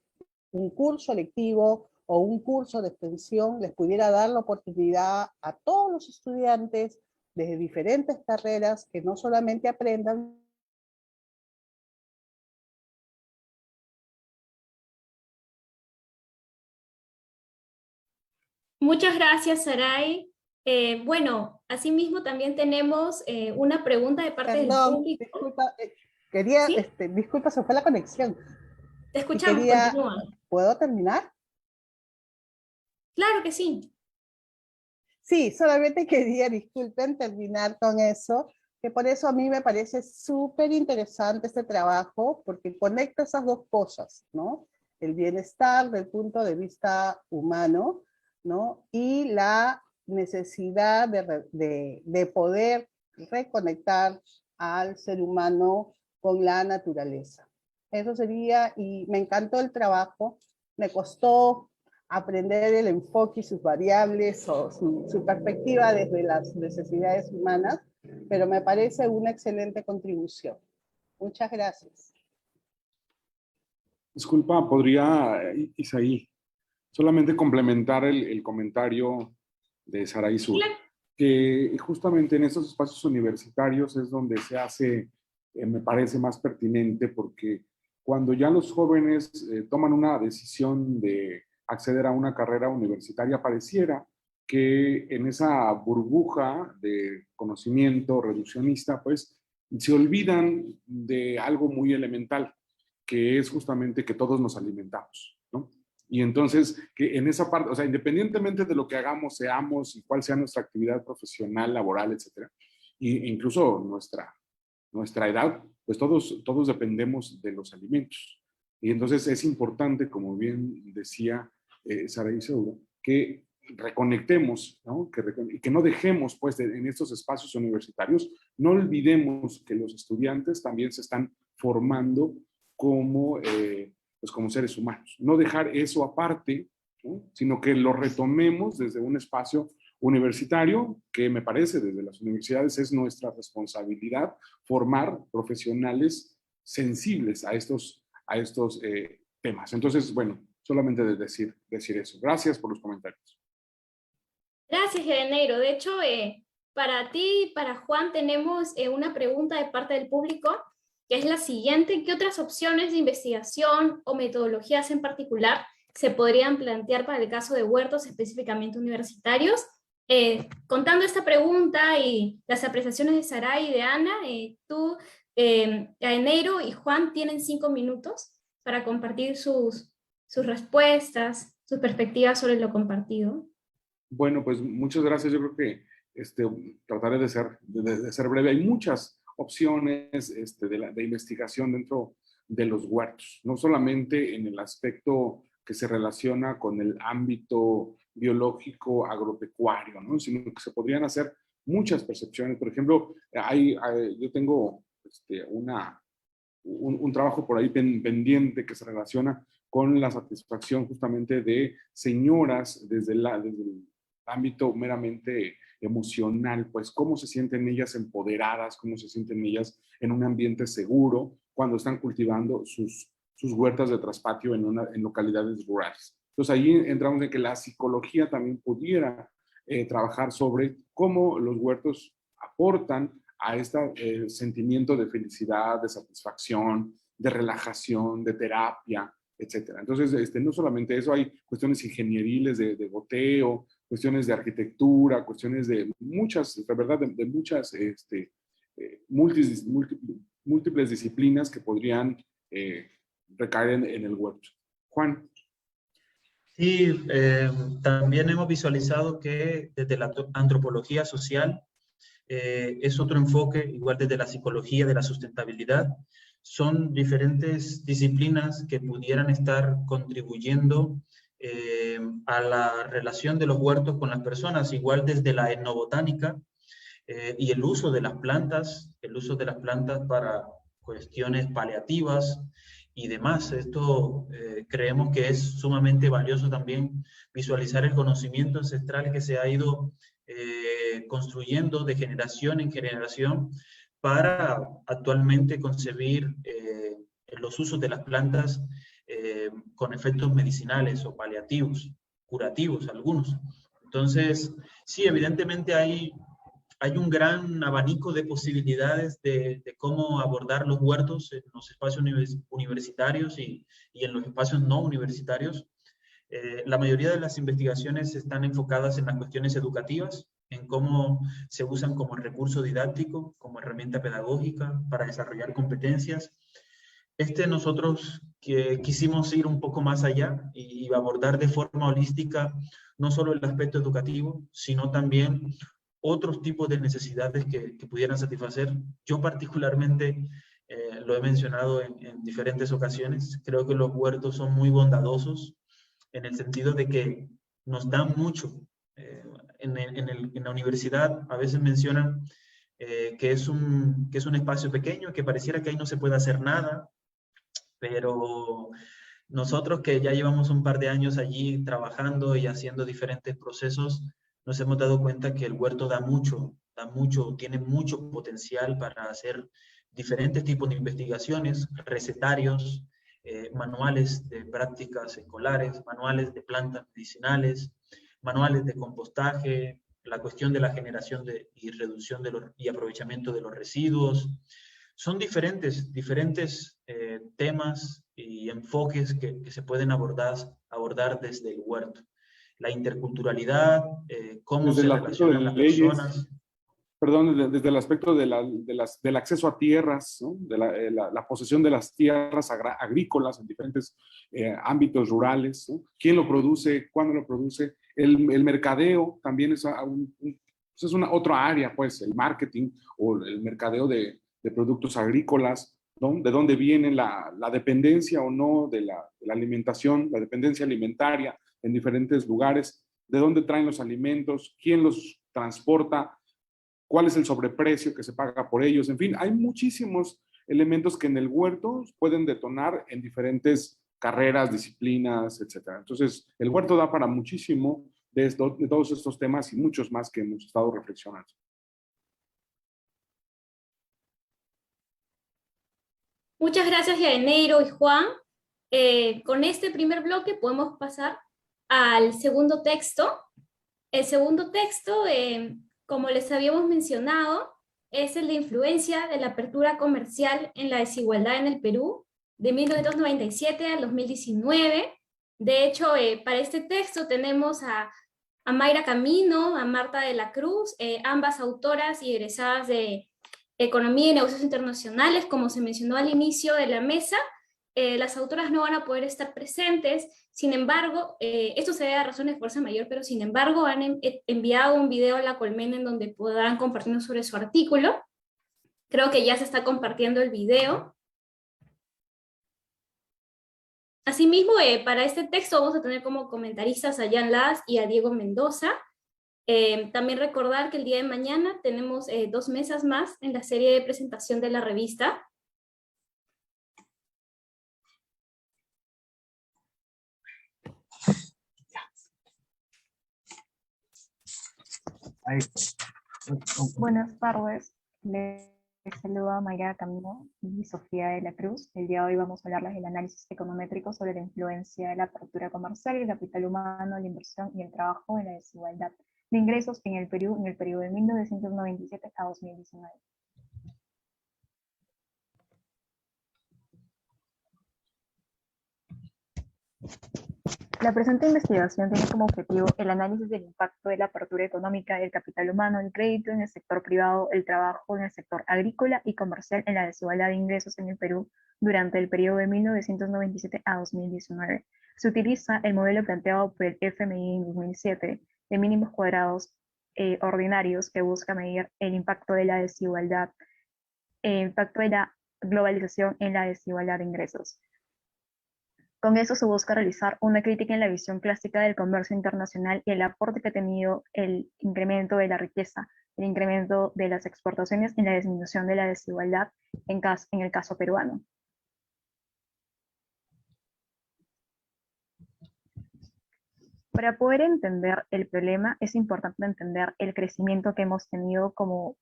un curso lectivo o un curso de extensión les pudiera dar la oportunidad a todos los estudiantes de diferentes carreras que no solamente aprendan. Muchas gracias, Saray. Bueno, asimismo también tenemos una pregunta de parte del Perdón, público. disculpa, ¿Sí? disculpa, se fue la conexión. Te Y escuchamos, continúa. ¿puedo terminar? Claro que sí. Sí, solamente quería, disculpen, terminar con eso, que por eso a mí me parece súper interesante este trabajo, porque conecta esas dos cosas, ¿no? El bienestar desde el punto de vista humano, ¿no? Y la necesidad de poder reconectar al ser humano con la naturaleza. Eso sería, y me encantó el trabajo, me costó aprender el enfoque y sus variables o su perspectiva desde las necesidades humanas, pero me parece una excelente contribución. Muchas gracias. Disculpa, podría, Isaí, solamente complementar el comentario de Saray Sur, Claro. que justamente en estos espacios universitarios es donde se hace, me parece más pertinente, porque cuando ya los jóvenes toman una decisión de acceder a una carrera universitaria, pareciera que en esa burbuja de conocimiento reduccionista, pues se olvidan de algo muy elemental, que es justamente que todos nos alimentamos, ¿no? Y entonces, que en esa parte, o sea, independientemente de lo que hagamos, seamos y cuál sea nuestra actividad profesional, laboral, etcétera, e incluso nuestra edad, pues todos dependemos de los alimentos. Y entonces es importante, como bien decía Sara Iseuro, que reconectemos, ¿no? Y que no dejemos, pues, en estos espacios universitarios, no olvidemos que los estudiantes también se están formando como, pues como seres humanos. No dejar eso aparte, ¿no? Sino que lo retomemos desde un espacio universitario, que me parece desde las universidades es nuestra responsabilidad formar profesionales sensibles a estos temas. Entonces, bueno, solamente de decir eso. Gracias por los comentarios. Gracias, Janeiro. De hecho, para ti y para Juan tenemos una pregunta de parte del público, que es la siguiente. ¿Qué otras opciones de investigación o metodologías en particular se podrían plantear para el caso de huertos específicamente universitarios? Contando esta pregunta y las apreciaciones de Saray y de Ana, tú, Janeiro y Juan tienen 5 minutos para compartir sus respuestas, sus perspectivas sobre lo compartido. Bueno, pues muchas gracias. Yo creo que trataré de ser breve. Hay muchas opciones de investigación dentro de los huertos, no solamente en el aspecto que se relaciona con el ámbito biológico agropecuario, ¿no? Sino que se podrían hacer muchas percepciones. Por ejemplo, yo tengo un trabajo por ahí pendiente que se relaciona con la satisfacción justamente de señoras desde el ámbito meramente emocional, pues cómo se sienten ellas empoderadas, cómo se sienten ellas en un ambiente seguro cuando están cultivando sus huertas de traspatio en localidades rurales. Entonces ahí entramos en que la psicología también pudiera trabajar sobre cómo los huertos aportan a este sentimiento de felicidad, de satisfacción, de relajación, de terapia, etcétera. Entonces, no solamente eso, hay cuestiones ingenieriles de goteo, cuestiones de arquitectura, cuestiones de muchas, la verdad, de muchas múltiples disciplinas que podrían recaer en el huerto. Juan. Sí, también hemos visualizado que desde la antropología social es otro enfoque, igual desde la psicología de la sustentabilidad. Son diferentes disciplinas que pudieran estar contribuyendo a la relación de los huertos con las personas, igual desde la etnobotánica y el uso de las plantas para cuestiones paliativas y demás. Esto creemos que es sumamente valioso también visualizar el conocimiento ancestral que se ha ido construyendo de generación en generación para actualmente concebir los usos de las plantas con efectos medicinales o paliativos, curativos algunos. Entonces, sí, evidentemente hay un gran abanico de posibilidades de cómo abordar los huertos en los espacios universitarios y en los espacios no universitarios. La mayoría de las investigaciones están enfocadas en las cuestiones educativas, en cómo se usan como recurso didáctico, como herramienta pedagógica para desarrollar competencias. Nosotros que quisimos ir un poco más allá y abordar de forma holística no solo el aspecto educativo, sino también otros tipos de necesidades que pudieran satisfacer. Yo particularmente, lo he mencionado en diferentes ocasiones, creo que los huertos son muy bondadosos en el sentido de que nos dan mucho. En la universidad a veces mencionan que es un espacio pequeño, que pareciera que ahí no se puede hacer nada, pero nosotros que ya llevamos un par de años allí trabajando y haciendo diferentes procesos, nos hemos dado cuenta que el huerto da mucho, tiene mucho potencial para hacer diferentes tipos de investigaciones, recetarios, manuales de prácticas escolares, manuales de plantas medicinales, manuales de compostaje, la cuestión de la generación y reducción y aprovechamiento de los residuos. Son diferentes temas y enfoques que se pueden abordar desde el huerto. La interculturalidad, cómo se relacionan las personas. Perdón, desde el aspecto del acceso a tierras, ¿no? De la posesión de las tierras agrícolas en diferentes ámbitos rurales, ¿no? ¿Quién lo produce? ¿Cuándo lo produce? El mercadeo también es otra área, pues, el marketing o el mercadeo de productos agrícolas, ¿no? De dónde viene la dependencia o no de la alimentación, la dependencia alimentaria en diferentes lugares, de dónde traen los alimentos, quién los transporta, cuál es el sobreprecio que se paga por ellos. En fin, hay muchísimos elementos que en el huerto pueden detonar en diferentes carreras, disciplinas, etc. Entonces, el huerto da para muchísimo de todos estos temas y muchos más que hemos estado reflexionando. Muchas gracias, Janeiro y Juan. Con este primer bloque podemos pasar al segundo texto. El segundo texto como les habíamos mencionado, es el de influencia de la apertura comercial en la desigualdad en el Perú de 1997 al 2019. De hecho, para este texto tenemos a Mayra Camino, a Marta de la Cruz, ambas autoras y egresadas de Economía y Negocios Internacionales, como se mencionó al inicio de la mesa. Las autoras no van a poder estar presentes, sin embargo, esto se debe a razones de fuerza mayor, pero sin embargo han enviado un video a la Colmena en donde podrán compartirnos sobre su artículo. Creo que ya se está compartiendo el video. Asimismo, para este texto vamos a tener como comentaristas a Jan Las y a Diego Mendoza. También recordar que el día de mañana tenemos 2 mesas más en la serie de presentación de la revista. Buenas tardes, les saluda Mayra Camino y Sofía de la Cruz. El día de hoy vamos a hablarles del análisis econométrico sobre la influencia de la apertura comercial, el capital humano, la inversión y el trabajo en la desigualdad de ingresos en el Perú en el periodo de 1997 a 2019. La presente investigación tiene como objetivo el análisis del impacto de la apertura económica del capital humano, el crédito en el sector privado, el trabajo en el sector agrícola y comercial en la desigualdad de ingresos en el Perú durante el periodo de 1997 a 2019. Se utiliza el modelo planteado por el FMI en 2007 de mínimos cuadrados ordinarios que busca medir el impacto de la desigualdad, el impacto de la globalización en la desigualdad de ingresos. Con eso se busca realizar una crítica en la visión clásica del comercio internacional y el aporte que ha tenido el incremento de la riqueza, el incremento de las exportaciones y la disminución de la desigualdad en el caso peruano. Para poder entender el problema es importante entender el crecimiento que hemos tenido como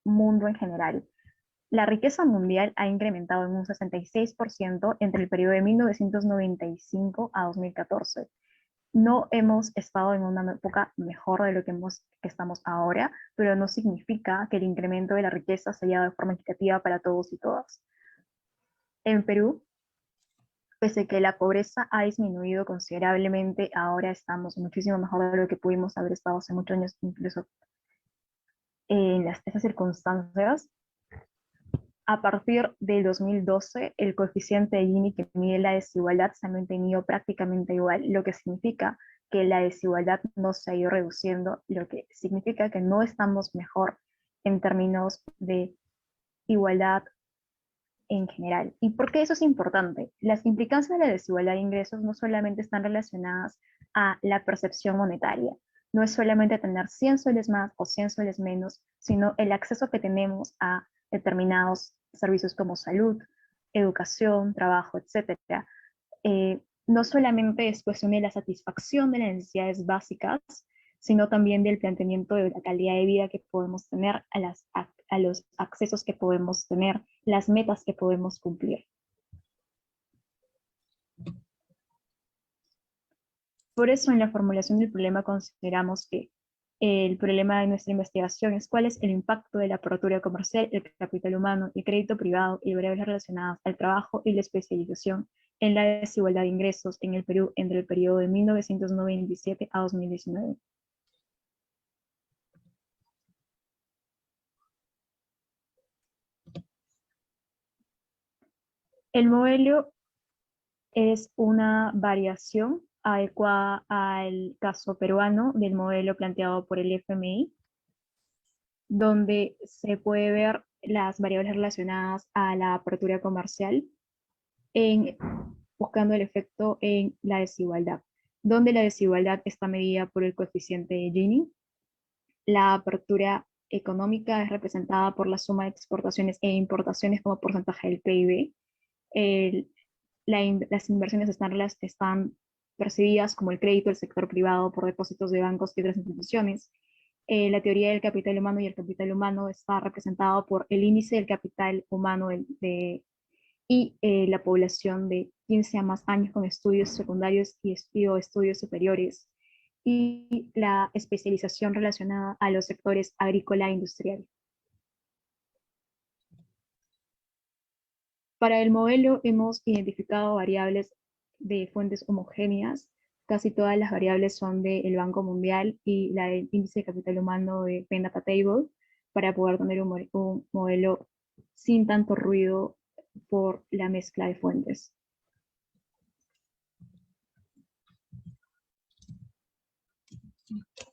mundo en general. La riqueza mundial ha incrementado en un 66% entre el periodo de 1995 a 2014. No hemos estado en una época mejor de lo que estamos ahora, pero no significa que el incremento de la riqueza se haya dado de forma equitativa para todos y todas. En Perú, pese a que la pobreza ha disminuido considerablemente, ahora estamos muchísimo mejor de lo que pudimos haber estado hace muchos años, incluso en estas circunstancias. A partir del 2012, el coeficiente de Gini que mide la desigualdad se ha mantenido prácticamente igual, lo que significa que la desigualdad no se ha ido reduciendo, lo que significa que no estamos mejor en términos de igualdad en general. ¿Y por qué eso es importante? Las implicancias de la desigualdad de ingresos no solamente están relacionadas a la percepción monetaria, no es solamente tener 100 soles más o 100 soles menos, sino el acceso que tenemos a determinados servicios como salud, educación, trabajo, etc. No solamente es cuestión de la satisfacción de las necesidades básicas, sino también del planteamiento de la calidad de vida que podemos tener, a los accesos que podemos tener, las metas que podemos cumplir. Por eso en la formulación del problema consideramos que el problema de nuestra investigación es cuál es el impacto de la apertura comercial, el capital humano, el crédito privado y variables relacionadas al trabajo y la especialización en la desigualdad de ingresos en el Perú entre el periodo de 1997 a 2019. El modelo es una variación adecuada al caso peruano del modelo planteado por el FMI, donde se puede ver las variables relacionadas a la apertura comercial buscando el efecto en la desigualdad, donde la desigualdad está medida por el coeficiente de Gini. La apertura económica es representada por la suma de exportaciones e importaciones como porcentaje del PIB. Las inversiones están percibidas como el crédito del sector privado por depósitos de bancos y otras instituciones. La teoría del capital humano y el capital humano está representado por el índice del capital humano y la población de 15 a más años con estudios secundarios y estudios superiores. y la especialización relacionada a los sectores agrícola e industrial. Para el modelo hemos identificado variables de fuentes homogéneas. Casi todas las variables son del Banco Mundial y la del Índice de Capital Humano de Penn Data Table, para poder tener un modelo sin tanto ruido por la mezcla de fuentes. Ok.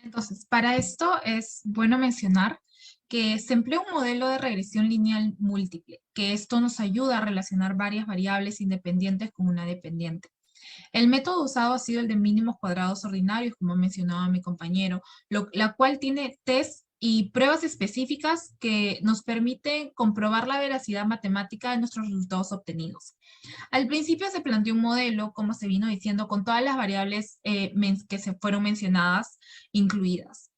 Entonces, para esto es bueno mencionar que se emplea un modelo de regresión lineal múltiple, que esto nos ayuda a relacionar varias variables independientes con una dependiente. El método usado ha sido el de mínimos cuadrados ordinarios, como mencionaba mi compañero, la cual tiene test y pruebas específicas que nos permiten comprobar la veracidad matemática de nuestros resultados obtenidos. Al principio se planteó un modelo, como se vino diciendo, con todas las variables que se fueron mencionadas incluidas.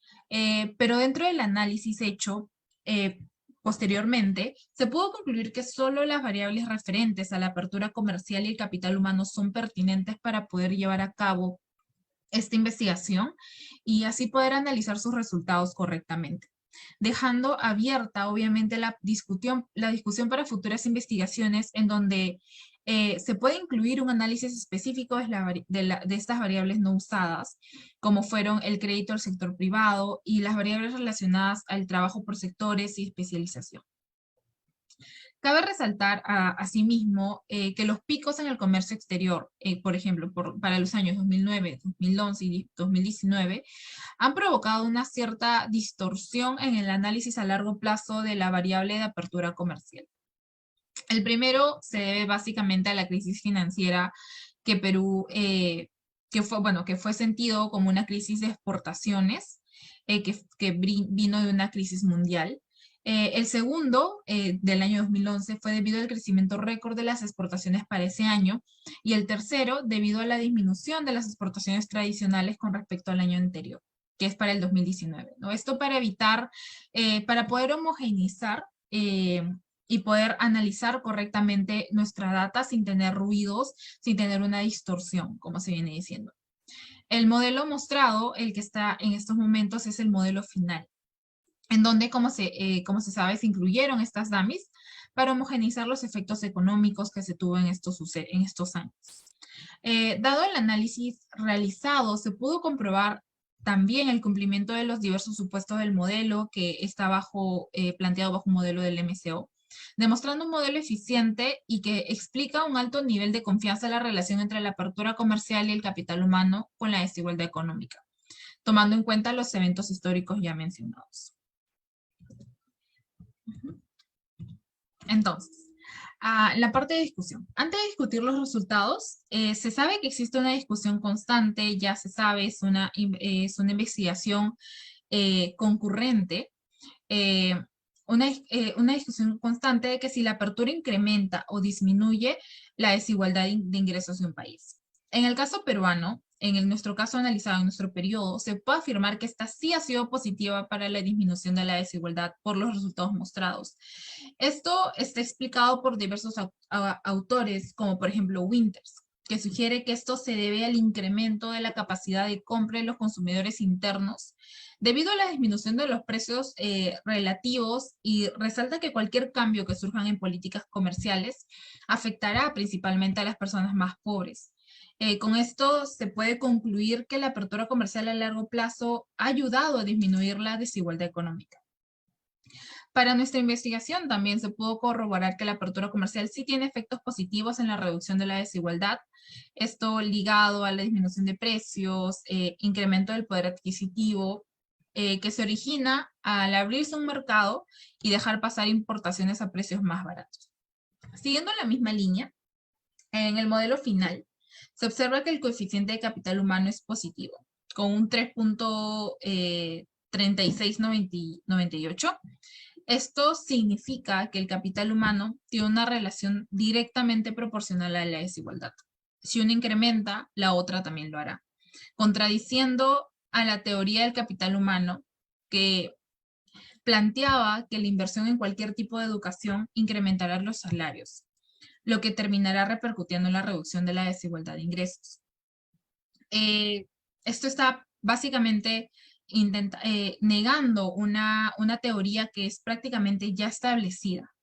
Pero dentro del análisis hecho posteriormente, se pudo concluir que solo las variables referentes a la apertura comercial y el capital humano son pertinentes para poder llevar a cabo esta investigación y así poder analizar sus resultados correctamente, dejando abierta obviamente la discusión para futuras investigaciones en donde se puede incluir un análisis específico de estas variables no usadas, como fueron el crédito al sector privado y las variables relacionadas al trabajo por sectores y especialización. Cabe resaltar asimismo que los picos en el comercio exterior, por ejemplo, para los años 2009, 2011 y 2019, han provocado una cierta distorsión en el análisis a largo plazo de la variable de apertura comercial. El primero se debe básicamente a la crisis financiera que Perú, que fue sentido como una crisis de exportaciones, que vino de una crisis mundial. El segundo, del año 2011, fue debido al crecimiento récord de las exportaciones para ese año, y el tercero, debido a la disminución de las exportaciones tradicionales con respecto al año anterior, que es para el 2019, ¿no? Esto para evitar, para poder homogeneizar y poder analizar correctamente nuestra data sin tener ruidos, sin tener una distorsión, como se viene diciendo. El modelo mostrado, el que está en estos momentos, es el modelo final, en donde, como se sabe, se incluyeron estas dummies para homogeneizar los efectos económicos que se tuvo en estos años. Dado el análisis realizado, se pudo comprobar también el cumplimiento de los diversos supuestos del modelo que está planteado bajo un modelo del MCO, demostrando un modelo eficiente y que explica un alto nivel de confianza en la relación entre la apertura comercial y el capital humano con la desigualdad económica, tomando en cuenta los eventos históricos ya mencionados. Entonces, la parte de discusión. Antes de discutir los resultados, se sabe que existe una discusión constante, ya se sabe, es una investigación concurrente, una discusión constante de que si la apertura incrementa o disminuye la desigualdad de ingresos de un país. En el caso peruano, nuestro caso analizado en nuestro periodo, se puede afirmar que esta sí ha sido positiva para la disminución de la desigualdad por los resultados mostrados. Esto está explicado por diversos autores, como por ejemplo Winters, que sugiere que esto se debe al incremento de la capacidad de compra de los consumidores internos debido a la disminución de los precios relativos, y resalta que cualquier cambio que surjan en políticas comerciales afectará principalmente a las personas más pobres. Con esto se puede concluir que la apertura comercial a largo plazo ha ayudado a disminuir la desigualdad económica. Para nuestra investigación también se pudo corroborar que la apertura comercial sí tiene efectos positivos en la reducción de la desigualdad, esto ligado a la disminución de precios, incremento del poder adquisitivo, que se origina al abrirse un mercado y dejar pasar importaciones a precios más baratos. Siguiendo la misma línea, en el modelo final, se observa que el coeficiente de capital humano es positivo, con un 3.3698. Esto significa que el capital humano tiene una relación directamente proporcional a la desigualdad. Si una incrementa, la otra también lo hará, contradiciendo a la teoría del capital humano, que planteaba que la inversión en cualquier tipo de educación incrementará los salarios, lo que terminará repercutiendo en la reducción de la desigualdad de ingresos. esto está básicamente negando una teoría que es prácticamente ya establecida.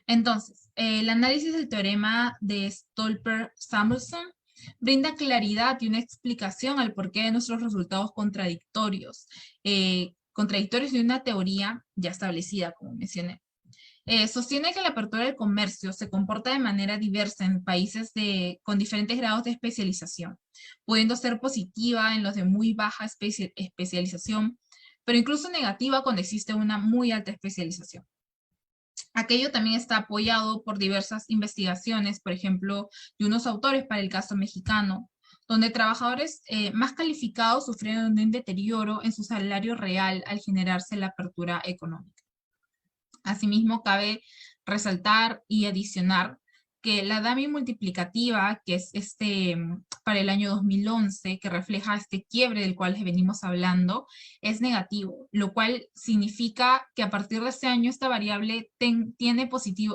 Entonces, el análisis del teorema de Stolper-Samuelson brinda claridad y una explicación al porqué de nuestros resultados contradictorios de una teoría ya establecida, como mencioné. Sostiene que la apertura del comercio se comporta de manera diversa en países con diferentes grados de especialización, pudiendo ser positiva en los de muy baja especialización, pero incluso negativa cuando existe una muy alta especialización. Aquello también está apoyado por diversas investigaciones, por ejemplo, de unos autores para el caso mexicano, donde trabajadores más calificados sufrieron de un deterioro en su salario real al generarse la apertura económica. Asimismo, cabe resaltar y adicionar que la DAMI multiplicativa, que es para el año 2011, que refleja este quiebre del cual venimos hablando, es negativo, lo cual significa que a partir de este año esta variable tiene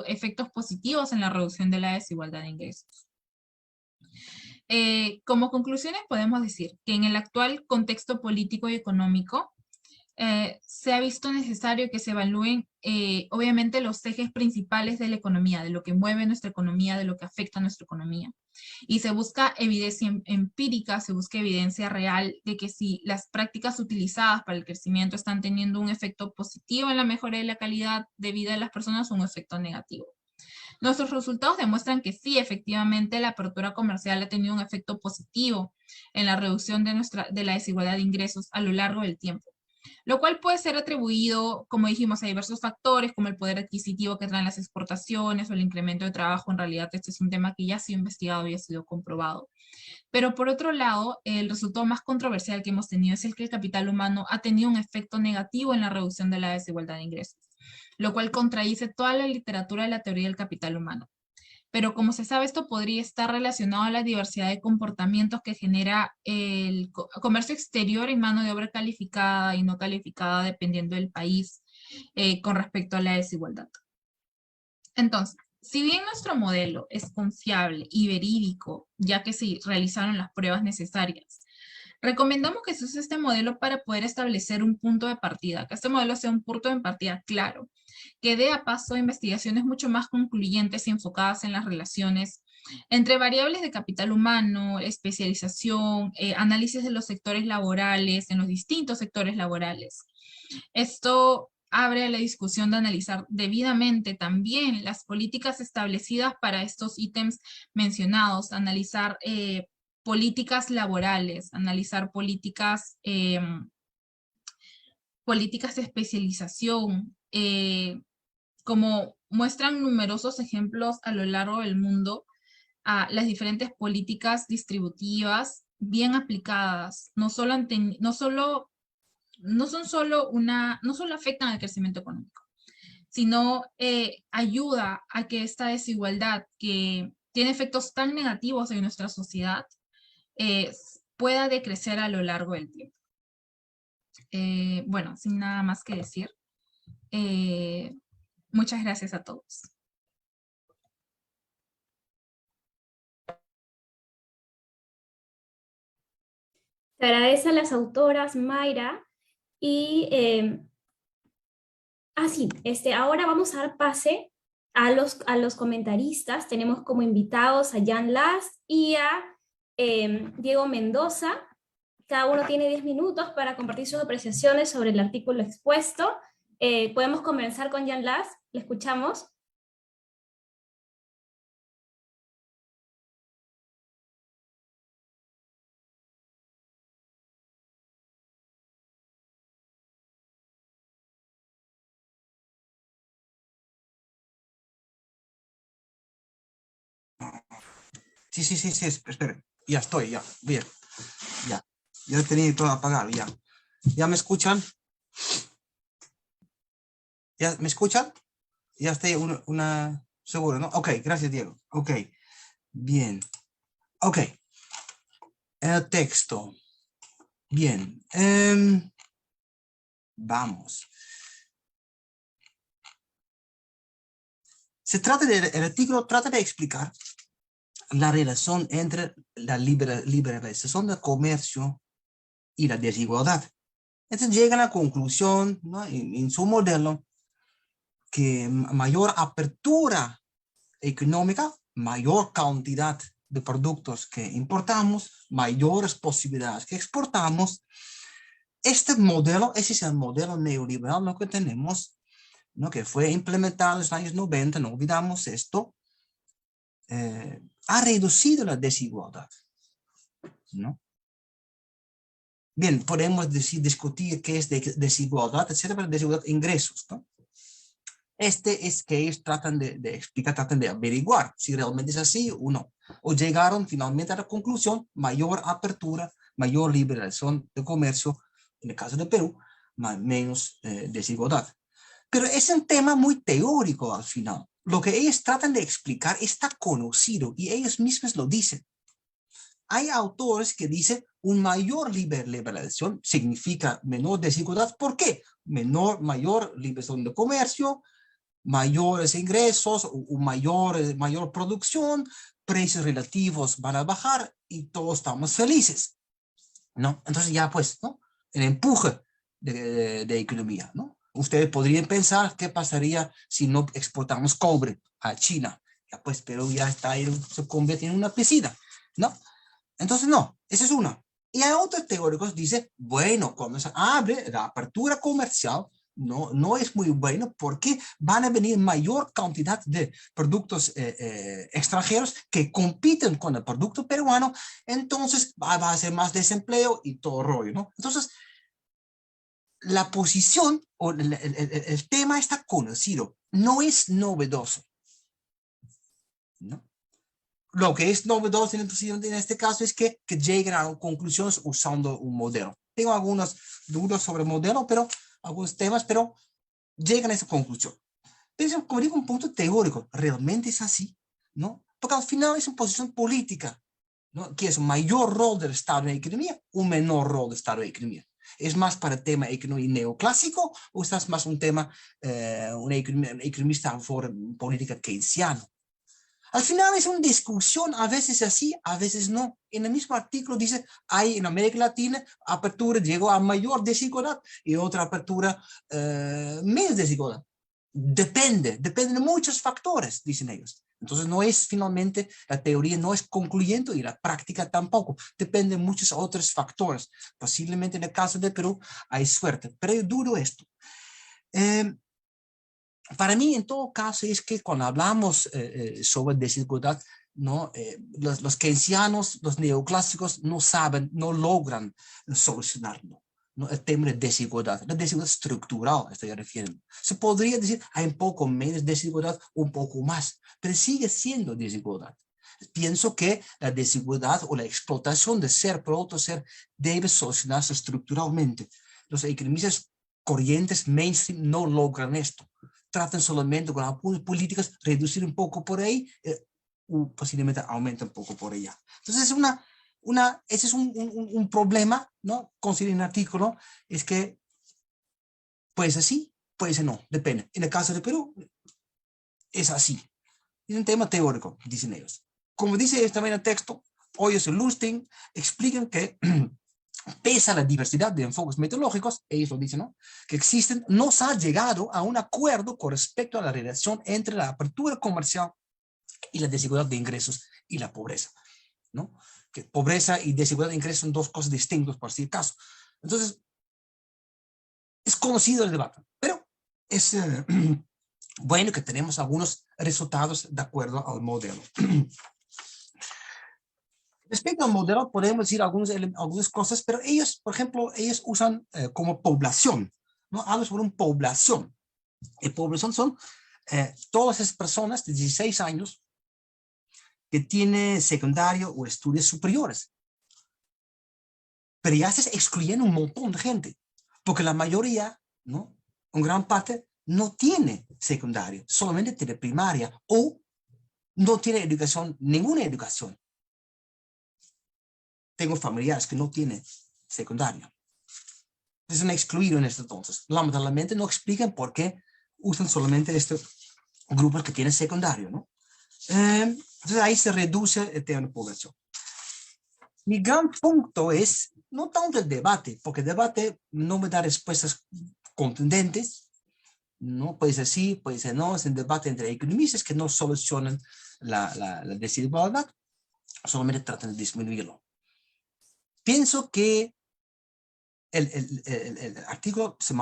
efectos positivos en la reducción de la desigualdad de ingresos. Como conclusiones podemos decir que en el actual contexto político y económico, se ha visto necesario que se evalúen obviamente los ejes principales de la economía, de lo que mueve nuestra economía, de lo que afecta a nuestra economía. Y se busca evidencia empírica, se busca evidencia real de que si las prácticas utilizadas para el crecimiento están teniendo un efecto positivo en la mejora de la calidad de vida de las personas o un efecto negativo. Nuestros resultados demuestran que sí, efectivamente, la apertura comercial ha tenido un efecto positivo en la reducción de la desigualdad de ingresos a lo largo del tiempo, lo cual puede ser atribuido, como dijimos, a diversos factores, como el poder adquisitivo que traen las exportaciones o el incremento de trabajo. En realidad, este es un tema que ya ha sido investigado y ha sido comprobado. Pero por otro lado, el resultado más controversial que hemos tenido es el que el capital humano ha tenido un efecto negativo en la reducción de la desigualdad de ingresos, lo cual contradice toda la literatura de la teoría del capital humano. Pero como se sabe, esto podría estar relacionado a la diversidad de comportamientos que genera el comercio exterior en mano de obra calificada y no calificada, dependiendo del país, con respecto a la desigualdad. Entonces, si bien nuestro modelo es confiable y verídico, ya que se realizaron las pruebas necesarias, recomendamos que se use este modelo para poder establecer un punto de partida, que este modelo sea un punto de partida claro, que dé a paso a investigaciones mucho más concluyentes y enfocadas en las relaciones entre variables de capital humano, especialización, análisis de los sectores laborales, en los distintos sectores laborales. Esto abre a la discusión de analizar debidamente también las políticas establecidas para estos ítems mencionados, analizar políticas laborales, analizar políticas de especialización, como muestran numerosos ejemplos a lo largo del mundo, a las diferentes políticas distributivas bien aplicadas, no solo afectan al crecimiento económico, sino ayuda a que esta desigualdad que tiene efectos tan negativos en nuestra sociedad pueda decrecer a lo largo del tiempo. Bueno, sin nada más que decir, muchas gracias a todos. Te agradezco a las autoras, Mayra, y sí, ahora vamos a dar pase a los comentaristas. Tenemos como invitados a Jan Last y a Diego Mendoza. Cada uno tiene 10 minutos para compartir sus apreciaciones sobre el artículo expuesto. Podemos comenzar con Jan Last. ¿Le escuchamos? Sí, espera, ya estoy, ya, bien, ya he tenido todo apagado, ya. ¿Ya me escuchan? ¿Ya me escuchan? Ya estoy seguro, ¿no? Ok, gracias, Diego. Ok, bien. Ok, el texto. Bien, vamos. El artículo trata de explicar la relación entre la liberalización del comercio y la desigualdad. Entonces llega a la conclusión, ¿no?, en su modelo, que mayor apertura económica, mayor cantidad de productos que importamos, mayores posibilidades que exportamos. Este modelo, ese es el modelo neoliberal, ¿no?, que tenemos, ¿no?, que fue implementado en los años 90, no olvidamos esto, ha reducido la desigualdad, ¿no? Bien, podemos discutir qué es desigualdad, etcétera, pero desigualdad de ingresos, ¿no? Este es que ellos tratan de explicar, tratan de averiguar si realmente es así o no. O llegaron finalmente a la conclusión: mayor apertura, mayor liberalización de comercio, en el caso de Perú, menos desigualdad. Pero es un tema muy teórico al final. Lo que ellos tratan de explicar está conocido y ellos mismos lo dicen. Hay autores que dicen una mayor liberalización significa menor desigualdad. ¿Por qué? Mayor liberalización de comercio, mayores ingresos, mayor producción, precios relativos van a bajar y todos estamos felices, ¿no? Entonces ya pues, ¿no?, el empuje de economía, ¿no? Ustedes podrían pensar qué pasaría si no exportamos cobre a China. Ya pues Perú ya está, se convierte en una piscina, ¿no? Entonces no, esa es una. Y hay otros teóricos que dicen, bueno, cuando se abre la apertura comercial, no es muy bueno porque van a venir mayor cantidad de productos extranjeros que compiten con el producto peruano, entonces va a ser más desempleo y todo rollo, ¿no? Entonces, la posición o el tema está conocido, no es novedoso, ¿no? Lo que es novedoso en este caso es que lleguen a conclusiones usando un modelo. Tengo algunas dudas sobre el modelo, pero algunos temas, pero llegan a esa conclusión. Pero como digo, un punto teórico, ¿realmente es así? ¿No? Porque al final es una posición política, ¿no?, que es un mayor rol del Estado en la economía, un menor rol del Estado en la economía. ¿Es más para el tema economía neoclásico o estás más un tema, un economista a favor de política keynesiana? Al final es una discusión, a veces así, a veces no. En el mismo artículo dice, hay en América Latina apertura llegó a mayor desigualdad y otra apertura menos desigualdad. Depende de muchos factores, dicen ellos. Entonces no es finalmente, la teoría no es concluyente y la práctica tampoco. Depende de muchos otros factores. Posiblemente en el caso de Perú hay suerte, pero yo dudo esto. Para mí, en todo caso, es que cuando hablamos sobre desigualdad, ¿no?, los keynesianos, los neoclásicos no saben, no logran solucionarlo, ¿no?, el tema de desigualdad, la desigualdad estructural, estoy refiriendo. Se podría decir, hay un poco menos desigualdad, un poco más, pero sigue siendo desigualdad. Pienso que la desigualdad o la explotación de ser por otro ser debe solucionarse estructuralmente. Los economistas corrientes mainstream no logran esto. Tratan solamente con algunas políticas reducir un poco por ahí, posiblemente aumenta un poco por allá. Entonces ese es un problema, ¿no? Considero en el artículo, es que puede ser sí, puede ser no, depende. En el caso de Perú, es así. Es un tema teórico, dicen ellos. Como dice también el texto, Hoyos y Lustig explican que pese a la diversidad de enfoques metodológicos, ellos lo dicen, ¿no?, que existen, no se ha llegado a un acuerdo con respecto a la relación entre la apertura comercial y la desigualdad de ingresos y la pobreza, ¿no? Que pobreza y desigualdad de ingresos son dos cosas distintas, por si acaso. Entonces, es conocido el debate, pero es bueno que tenemos algunos resultados de acuerdo al modelo. Respecto al modelo, podemos decir algunas cosas, pero ellos, por ejemplo, ellos usan como población, ¿no? Hablan sobre una población. Y población son todas esas personas de 16 años que tienen secundario o estudios superiores. Pero ya estás excluyendo un montón de gente, porque la mayoría, ¿no?, en gran parte, no tiene secundario, solamente tiene primaria o no tiene educación, ninguna educación. Tengo familiares que no tienen secundario. Están excluidos en esto entonces. Lamentablemente no explican por qué usan solamente estos grupos que tienen secundario, ¿no? Entonces ahí se reduce el tema de población. Mi gran punto es, no tanto el debate, porque el debate no me da respuestas contundentes, no puede ser sí, puede ser no, es un debate entre economistas que no solucionan la desigualdad, solamente tratan de disminuirlo. Pienso que el artículo se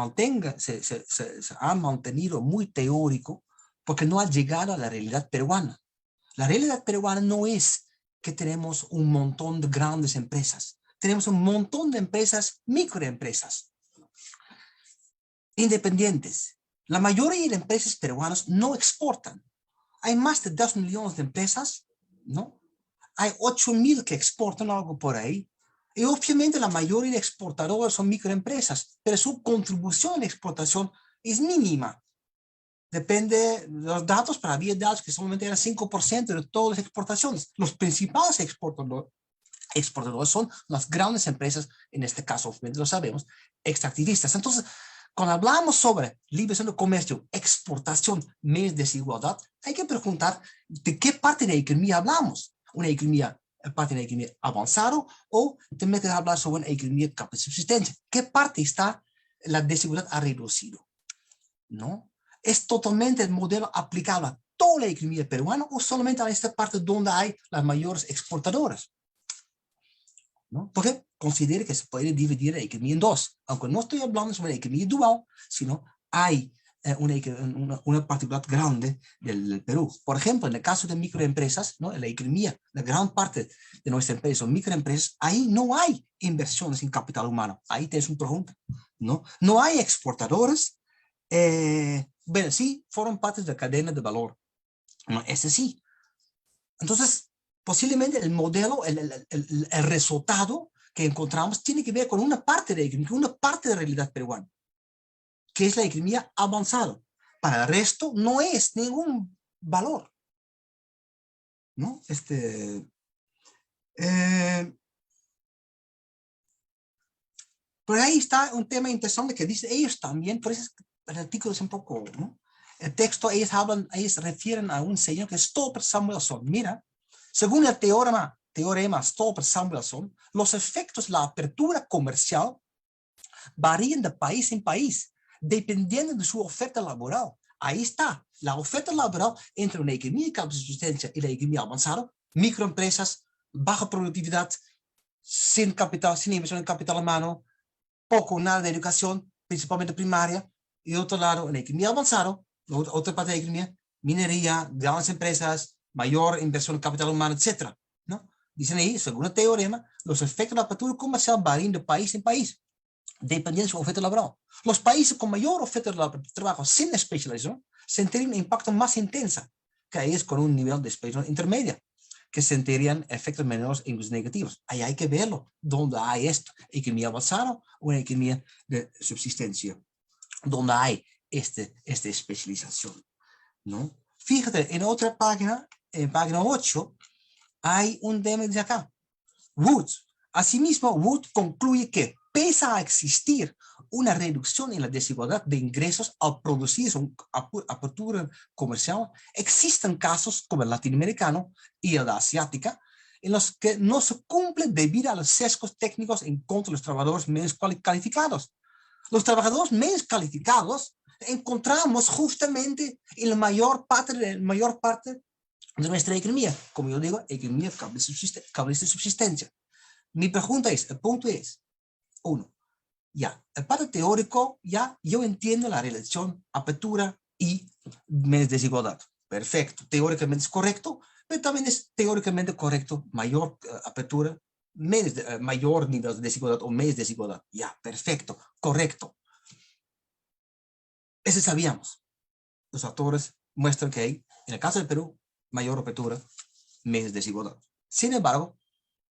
ha mantenido muy teórico porque no ha llegado a la realidad peruana. La realidad peruana no es que tenemos un montón de grandes empresas. Tenemos un montón de empresas, microempresas, independientes. La mayoría de empresas peruanas no exportan. Hay más de 2 millones de empresas, ¿no? Hay 8.000 que exportan algo por ahí. Y obviamente la mayoría de exportadores son microempresas, pero su contribución a la exportación es mínima. Depende de los datos, pero había datos que solamente eran 5% de todas las exportaciones. Los principales exportadores son las grandes empresas, en este caso, obviamente lo sabemos, extractivistas. Entonces, cuando hablamos sobre liberación de comercio, exportación, más desigualdad, hay que preguntar de qué parte de la economía hablamos. Una economía, parte de la economía avanzada, o también que hablar sobre una economía de subsistencia. ¿Qué parte está la desigualdad ha reducido? ¿No? ¿Es totalmente el modelo aplicable a toda la economía peruana o solamente a esta parte donde hay las mayores exportadoras? ¿No? Porque considero que se puede dividir la economía en dos, aunque no estoy hablando sobre la economía dual, sino hay una particularidad grande del Perú. Por ejemplo, en el caso de microempresas, ¿no? En la economía, la gran parte de nuestras empresas son microempresas, ahí no hay inversiones en capital humano, ahí tienes un conjunto, ¿no? No hay exportadores, bueno, sí, forman parte de la cadena de valor, ¿no? Ese sí. Entonces, posiblemente el modelo, el resultado que encontramos tiene que ver con una parte de la economía, una parte de la realidad peruana, que es la economía avanzada. Para el resto no es ningún valor, ¿no? Pero ahí está un tema interesante que dice ellos también, por eso el artículo es un poco, ¿no? El texto, ellos refieren a un señor que es Stolper-Samuelson. Mira, según el teorema Stolper-Samuelson, los efectos de la apertura comercial varían de país en país, dependiendo de su oferta laboral. Ahí está, la oferta laboral entre una economía de subsistencia y la economía avanzada, microempresas, baja productividad, sin capital, sin inversión en capital humano, poco o nada de educación, principalmente primaria, y otro lado, en la economía avanzada, otra parte de la economía, minería, grandes empresas, mayor inversión en capital humano, etc. ¿No? Dicen ahí, según el teorema, los efectos de la apertura comercial varían de país en país, dependiendo de su oferta laboral. Los países con mayor oferta de trabajo sin especialización sentirían un impacto más intenso que aquellos con un nivel de especialización intermedia, que sentirían efectos menores e incluso negativos. Ahí hay que verlo, donde hay esto, economía avanzada o una economía de subsistencia, donde hay esta especialización, ¿no? Fíjate, en otra página, en página 8, hay un tema de acá. Wood. Asimismo, Wood concluye que, pese a existir una reducción en la desigualdad de ingresos al producir una apertura comercial, existen casos como el latinoamericano y el asiático, en los que no se cumplen debido a los sesgos técnicos en contra de los trabajadores menos calificados. Los trabajadores menos calificados encontramos justamente en la mayor parte de nuestra economía, como yo digo, economía cable de subsistencia. Mi pregunta es, el punto es, uno, ya, el parte teórico, ya, yo entiendo la relación apertura y menos desigualdad. Perfecto, teóricamente es correcto, pero también es teóricamente correcto mayor apertura, mayor nivel de desigualdad o menos desigualdad. Ya, perfecto, correcto. Eso sabíamos. Los autores muestran que hay, en el caso del Perú, mayor apertura, menos desigualdad. Sin embargo,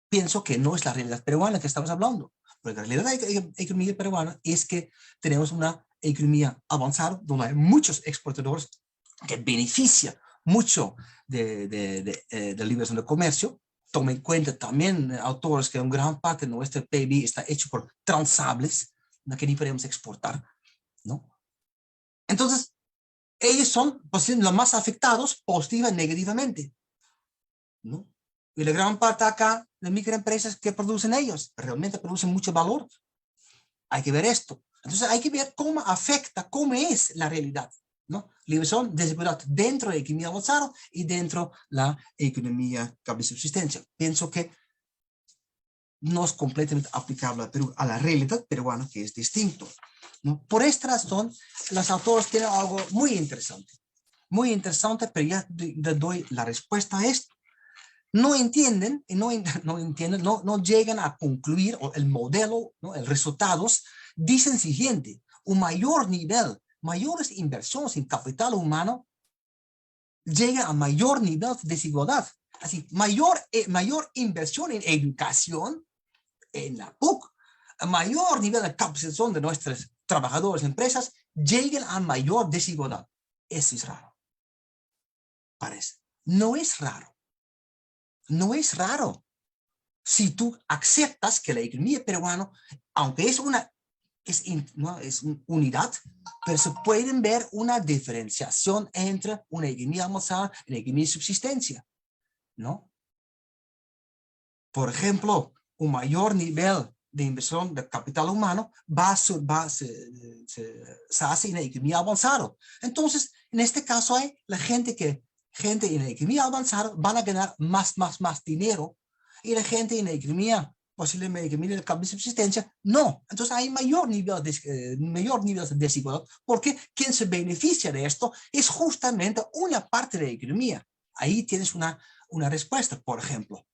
pienso que no es la realidad peruana que estamos hablando, porque la realidad de la economía peruana es que tenemos una economía avanzada donde hay muchos exportadores que benefician mucho de la liberación de comercio. Toma en cuenta también autores que una gran parte de nuestro PIB está hecho por transables, no que ni podemos exportar, ¿no? Entonces, ellos son pues, los más afectados positiva y negativamente. ¿no? Y la gran parte acá de microempresas que producen ellos, realmente producen mucho valor. Hay que ver esto. Entonces hay que ver cómo afecta, cómo es la realidad, ¿no? Liberación, desigualdad dentro de la economía avanzada y dentro de la economía de subsistencia. Pienso que no es completamente aplicable a la realidad peruana, que es distinto, ¿no? Por esta razón, los autores tienen algo muy interesante, pero ya doy la respuesta a esto. No entienden, no llegan a concluir el modelo, ¿no? El resultados, dicen siguiente: un mayor nivel, mayores inversiones en capital humano llegan a mayor nivel de desigualdad. Así, mayor inversión en educación, en la PUC, a mayor nivel de capacitación de nuestros trabajadores y empresas, llegan a mayor desigualdad. Eso es raro. Parece. No es raro. No es raro. Si tú aceptas que la economía peruana, aunque es una unidad, pero se pueden ver una diferenciación entre una economía avanzada y una economía de subsistencia, ¿no? Por ejemplo, un mayor nivel de inversión de capital humano se hace en la economía avanzada. Entonces, en este caso hay la gente en la economía avanzada van a ganar más dinero, y la gente en la economía, posiblemente economía de cambio de subsistencia, no. Entonces hay mayor nivel de desigualdad, porque quien se beneficia de esto es justamente una parte de la economía. Ahí tienes una respuesta, por ejemplo.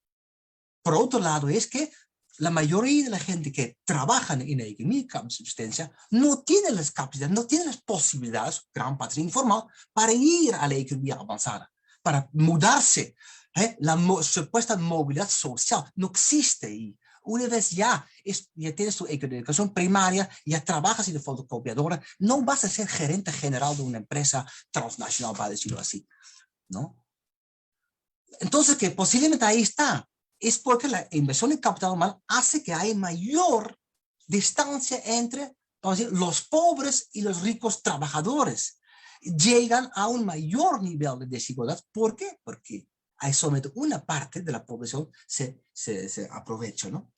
Por otro lado, es que la mayoría de la gente que trabaja en la economía de subsistencia no tiene las capacidades, no tiene las posibilidades, gran parte informal, para ir a la economía avanzada, para mudarse. La supuesta movilidad social no existe ahí. Una vez ya tienes tu educación primaria, ya trabajas en la fotocopiadora, no vas a ser gerente general de una empresa transnacional, para decirlo así, ¿no? Entonces, que posiblemente ahí está. Es porque la inversión en capital humano hace que haya mayor distancia entre, vamos a decir, los pobres y los ricos trabajadores. Llegan a un mayor nivel de desigualdad. ¿Por qué? Porque hay solamente una parte de la población se aprovecha, ¿no?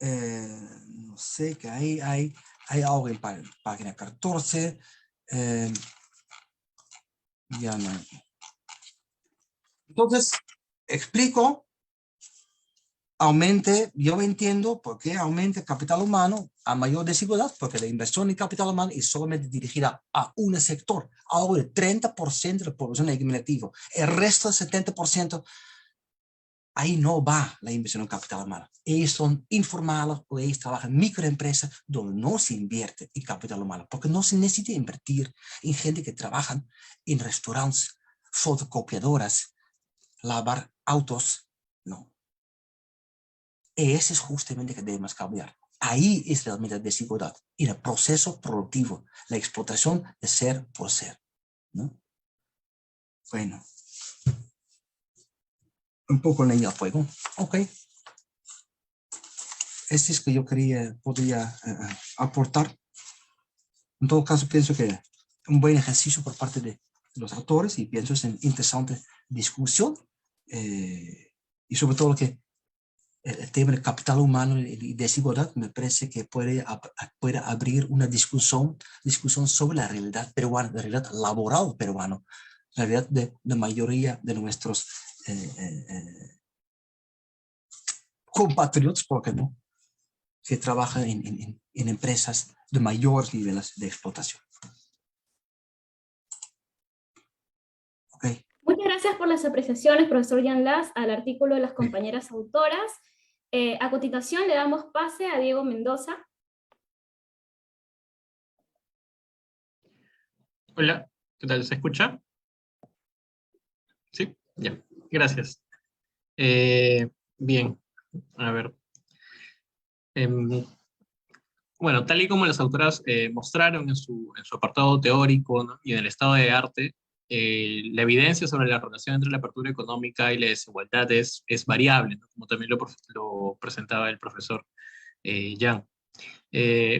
No sé, que hay algo en página 14. Ya no. Entonces, explico, yo entiendo por qué aumenta el capital humano a mayor desigualdad, porque la inversión en capital humano es solamente dirigida a un sector, algo del 30% de la población acumulativa. El resto del 70%, ahí no va la inversión en capital humano. Ellos son informales o ellos trabajan en microempresas donde no se invierte en capital humano, porque no se necesita invertir en gente que trabaja en restaurantes, fotocopiadoras, lavar autos, no. Ese es justamente que debemos cambiar. Ahí es realmente la desigualdad, en el proceso productivo, la explotación de ser por ser, ¿no? Bueno. Un poco leña al fuego. Ok. Este es que yo podría aportar. En todo caso, pienso que un buen ejercicio por parte de los autores, y pienso es una interesante discusión, y sobre todo que el tema del capital humano y desigualdad me parece que puede abrir una discusión sobre la realidad peruana, la realidad laboral peruana, la realidad de la mayoría de nuestros compatriotas, ¿por qué no?, que trabajan en empresas de mayores niveles de explotación. Okay. Muchas gracias por las apreciaciones, profesor Jan Lass, al artículo de las compañeras autoras. A continuación le damos pase a Diego Mendoza. Hola, ¿qué tal? ¿Se escucha? Sí, ya, gracias. Bien, a ver. Bueno, tal y como las autoras mostraron en su apartado teórico, ¿no?, y en el estado de arte, la evidencia sobre la relación entre la apertura económica y la desigualdad es variable, ¿no?, como también lo presentaba el profesor Jan.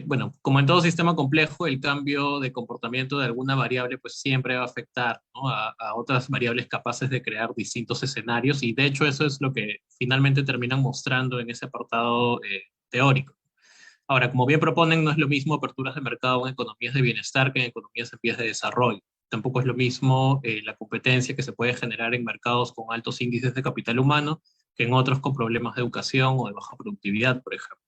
Bueno, como en todo sistema complejo, el cambio de comportamiento de alguna variable pues siempre va a afectar, ¿no?, a otras variables capaces de crear distintos escenarios, y de hecho eso es lo que finalmente terminan mostrando en ese apartado teórico. Ahora, como bien proponen, no es lo mismo aperturas de mercado en economías de bienestar que en economías en vías de desarrollo. Tampoco es lo mismo la competencia que se puede generar en mercados con altos índices de capital humano que en otros con problemas de educación o de baja productividad, por ejemplo,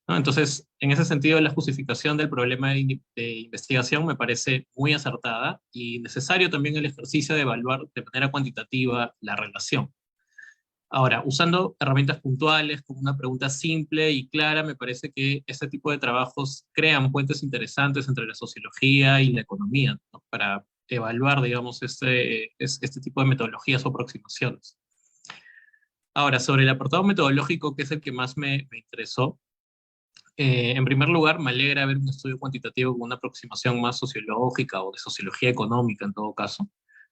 ¿no? Entonces, en ese sentido, la justificación del problema de investigación me parece muy acertada y necesario también el ejercicio de evaluar de manera cuantitativa la relación. Ahora, usando herramientas puntuales, con una pregunta simple y clara, me parece que este tipo de trabajos crean puentes interesantes entre la sociología y la economía, ¿no?, para evaluar, digamos, este tipo de metodologías o aproximaciones. Ahora, sobre el apartado metodológico, que es el que más me interesó, en primer lugar, me alegra ver un estudio cuantitativo con una aproximación más sociológica o de sociología económica en todo caso.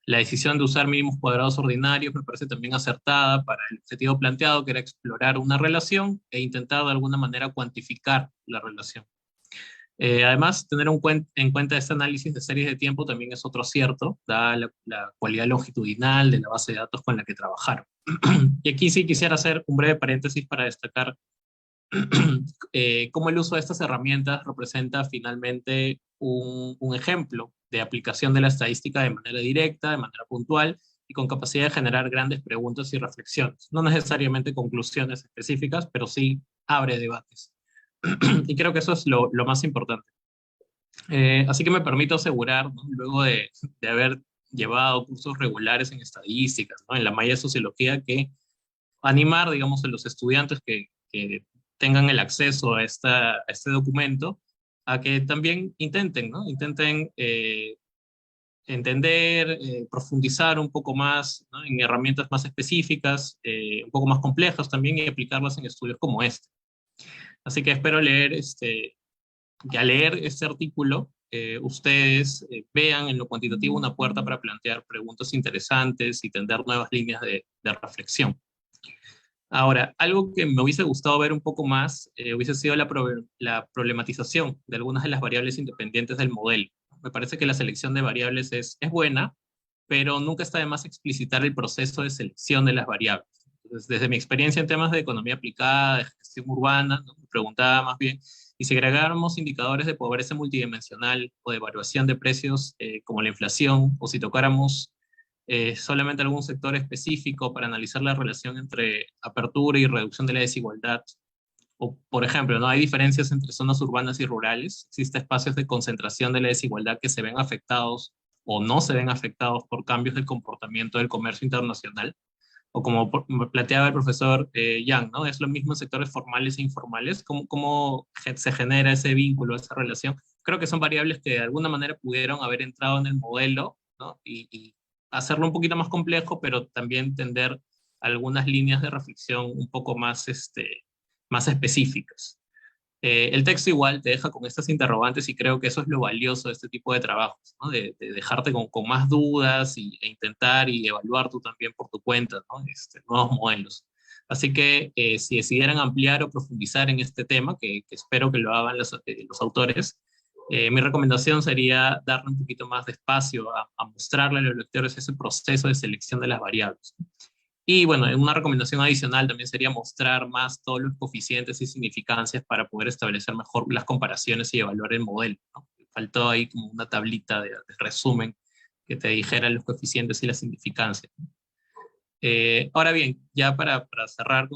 La decisión de usar mínimos cuadrados ordinarios me parece también acertada para el objetivo planteado, que era explorar una relación e intentar de alguna manera cuantificar la relación. Además, tener en cuenta este análisis de series de tiempo también es otro acierto, dada la cualidad longitudinal de la base de datos con la que trabajaron. Y aquí sí quisiera hacer un breve paréntesis para destacar cómo el uso de estas herramientas representa finalmente un ejemplo de aplicación de la estadística de manera directa, de manera puntual y con capacidad de generar grandes preguntas y reflexiones. No necesariamente conclusiones específicas, pero sí abre debates. Y creo que eso es lo más importante. Así que me permito asegurar, ¿no?, luego de haber llevado cursos regulares en estadísticas, ¿no?, en la malla de sociología, que animar, digamos, a los estudiantes que tengan el acceso a este documento, a que también intenten, ¿no?, intenten entender, profundizar un poco más, ¿no?, en herramientas más específicas, un poco más complejas también, y aplicarlas en estudios como este. Así que espero que al leer este artículo, ustedes vean en lo cuantitativo una puerta para plantear preguntas interesantes y tender nuevas líneas de reflexión. Ahora, algo que me hubiese gustado ver un poco más hubiese sido la problematización de algunas de las variables independientes del modelo. Me parece que la selección de variables es buena, pero nunca está de más explicitar el proceso de selección de las variables. Entonces, desde mi experiencia en temas de economía aplicada, de gestión urbana, ¿no?, me preguntaba más bien, y si agregáramos indicadores de pobreza multidimensional o de evaluación de precios como la inflación, o si tocáramos solamente algún sector específico para analizar la relación entre apertura y reducción de la desigualdad. O, por ejemplo, ¿no?, hay diferencias entre zonas urbanas y rurales. Existen espacios de concentración de la desigualdad que se ven afectados o no se ven afectados por cambios del comportamiento del comercio internacional. O como planteaba el profesor Yang, ¿no?, es lo mismo en sectores formales e informales. ¿Cómo se genera ese vínculo, esa relación? Creo que son variables que de alguna manera pudieron haber entrado en el modelo, ¿no?, y hacerlo un poquito más complejo, pero también tender algunas líneas de reflexión un poco más, más específicas. El texto igual te deja con estas interrogantes, y creo que eso es lo valioso de este tipo de trabajos, ¿no?, de dejarte con más dudas e intentar y evaluar tú también por tu cuenta, ¿no?, nuevos modelos. Así que si decidieran ampliar o profundizar en este tema, que espero que lo hagan los autores, mi recomendación sería darle un poquito más de espacio a mostrarle a los lectores ese proceso de selección de las variables. Y bueno, una recomendación adicional también sería mostrar más todos los coeficientes y significancias para poder establecer mejor las comparaciones y evaluar el modelo, ¿no? Faltó ahí como una tablita de resumen que te dijera los coeficientes y las significancias. Ahora bien, ya para cerrar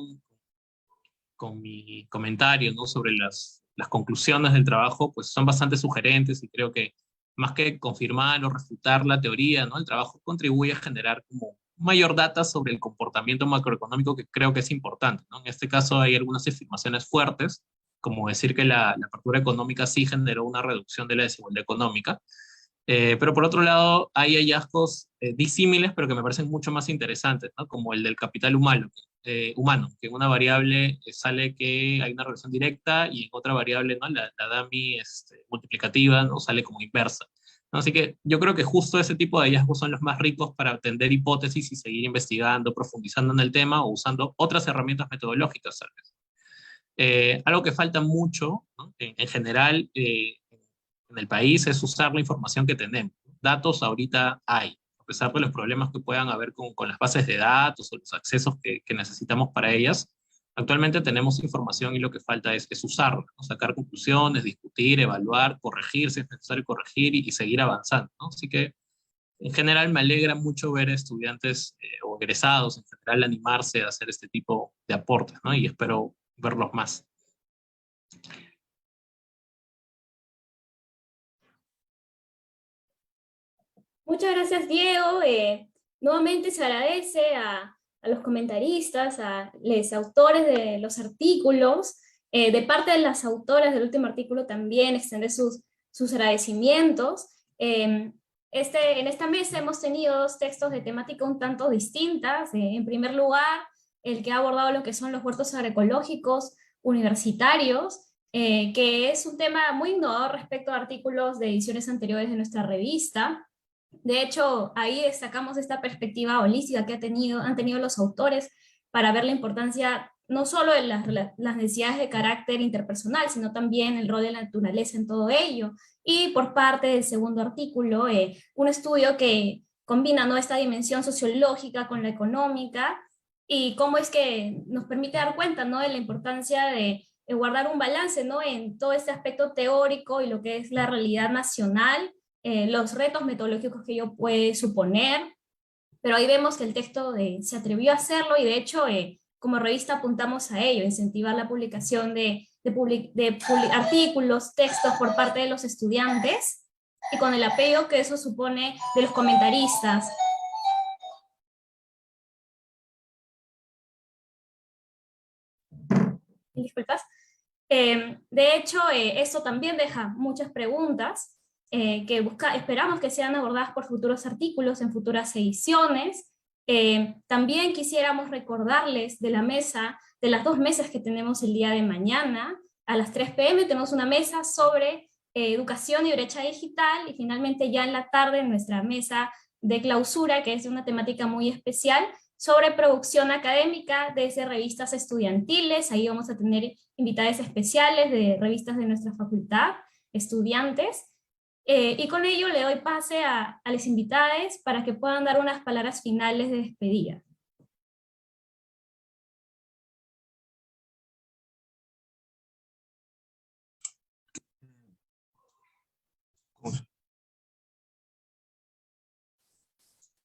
con mi comentario, ¿no?, sobre las conclusiones del trabajo, pues son bastante sugerentes, y creo que más que confirmar o refutar la teoría, ¿no?, el trabajo contribuye a generar como mayor data sobre el comportamiento macroeconómico, que creo que es importante, ¿no? En este caso hay algunas afirmaciones fuertes, como decir que la apertura económica sí generó una reducción de la desigualdad económica, pero por otro lado hay hallazgos disímiles, pero que me parecen mucho más interesantes, ¿no?, como el del capital humano, que en una variable sale que hay una relación directa, y en otra variable, ¿no?, la DAMI multiplicativa, ¿no?, sale como inversa, ¿no? Así que yo creo que justo ese tipo de hallazgos son los más ricos para atender hipótesis y seguir investigando, profundizando en el tema, o usando otras herramientas metodológicas, tal vez. Algo que falta mucho, ¿no? En general, en el país es usar la información que tenemos. Datos ahorita hay, a pesar de los problemas que puedan haber con las bases de datos o los accesos que necesitamos para ellas. Actualmente tenemos información y lo que falta es usarla, ¿no? Sacar conclusiones, discutir, evaluar, corregir si es necesario corregir y seguir avanzando, ¿no? Así que en general me alegra mucho ver a estudiantes o egresados en general animarse a hacer este tipo de aportes, ¿no? Y espero verlos más. Muchas gracias, Diego. Nuevamente se agradece a los comentaristas, a los autores de los artículos. De parte de las autoras del último artículo también extender sus agradecimientos. En esta mesa hemos tenido dos textos de temática un tanto distintas. En primer lugar, el que ha abordado lo que son los huertos agroecológicos universitarios, que es un tema muy innovador respecto a artículos de ediciones anteriores de nuestra revista. De hecho, ahí destacamos esta perspectiva holística que han tenido los autores para ver la importancia no solo de las necesidades de carácter interpersonal, sino también el rol de la naturaleza en todo ello. Y por parte del segundo artículo, un estudio que combina, ¿no?, esta dimensión sociológica con la económica, y cómo es que nos permite dar cuenta, ¿no?, de la importancia de guardar un balance, ¿no?, en todo este aspecto teórico y lo que es la realidad nacional, los retos metodológicos que ello puede suponer. Pero ahí vemos que el texto se atrevió a hacerlo, y de hecho como revista apuntamos a ello, incentivar la publicación de artículos, textos por parte de los estudiantes, y con el apego que eso supone de los comentaristas. Disculpas. De hecho, esto también deja muchas preguntas que esperamos que sean abordadas por futuros artículos en futuras ediciones. También quisiéramos recordarles de las dos mesas que tenemos el día de mañana. A las 3 p.m. tenemos una mesa sobre educación y brecha digital, y finalmente ya en la tarde nuestra mesa de clausura, que es de una temática muy especial, sobre producción académica desde revistas estudiantiles. Ahí vamos a tener invitados especiales de revistas de nuestra facultad, estudiantes. Y con ello le doy pase a los invitados para que puedan dar unas palabras finales de despedida.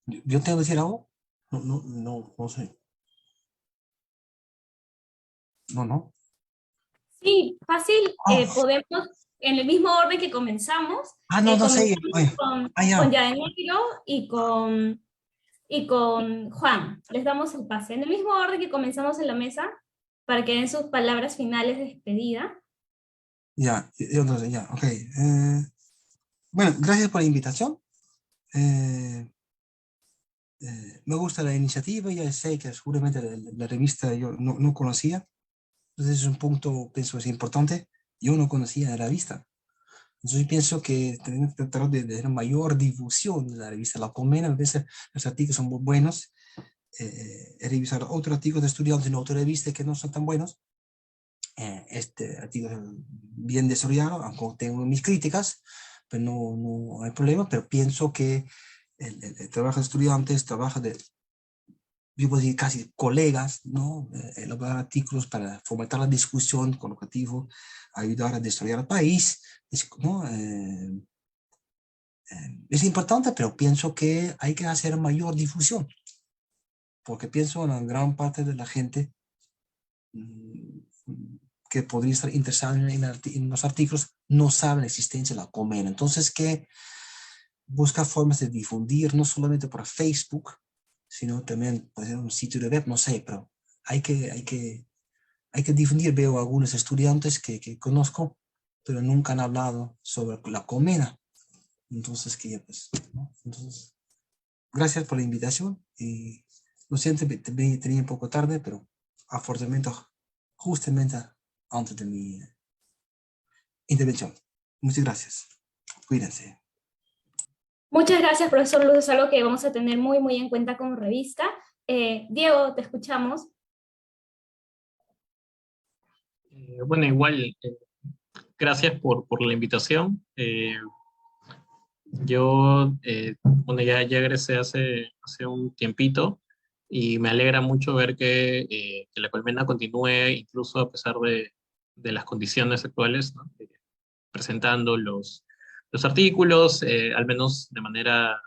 ¿Yo tengo que decir algo? No sé. No. Sí, fácil. Podemos, en el mismo orden que comenzamos, No sé. con Yadenegro y con Juan. Les damos el pase. En el mismo orden que comenzamos en la mesa, para que den sus palabras finales de despedida. Ya, ok. Bueno, gracias por la invitación. Me gusta la iniciativa, ya sé que seguramente la revista yo no conocía, entonces es un punto, pienso, es importante. Yo no conocía la revista, entonces pienso que tenemos que tratar de tener mayor difusión de la revista La Colmena. A veces los artículos son muy buenos, he revisado otros artículos de estudiantes en otra revista que no son tan buenos. Este artículo es bien desarrollado, aunque tengo mis críticas, pero no hay problema. Pero pienso que el trabajo de estudiantes, trabajo de, yo puedo decir, casi colegas, ¿no? Elaborar artículos para fomentar la discusión con el objetivo ayudar a desarrollar el país, ¿no? Es importante, pero pienso que hay que hacer mayor difusión, porque pienso en la gran parte de la gente que podría estar interesada en los artículos no sabe la existencia de La Colmena. Entonces, que busca formas de difundir, no solamente por Facebook, sino también puede ser un sitio de web, no sé, pero hay que difundir. Veo algunos estudiantes que conozco, pero nunca han hablado sobre La Colmena. Entonces, pues, ¿no? Entonces, gracias por la invitación, y lo siento, tenía un poco tarde, pero afortunadamente, justamente antes de mi intervención. Muchas gracias. Cuídense. Muchas gracias, profesor Luz, es algo que vamos a tener muy, muy en cuenta como revista. Diego, te escuchamos. Bueno, igual, gracias por la invitación. Yo, bueno, ya egresé hace un tiempito y me alegra mucho ver que la colmena continúe, incluso a pesar de las condiciones actuales, ¿no? Presentando los artículos, al menos de manera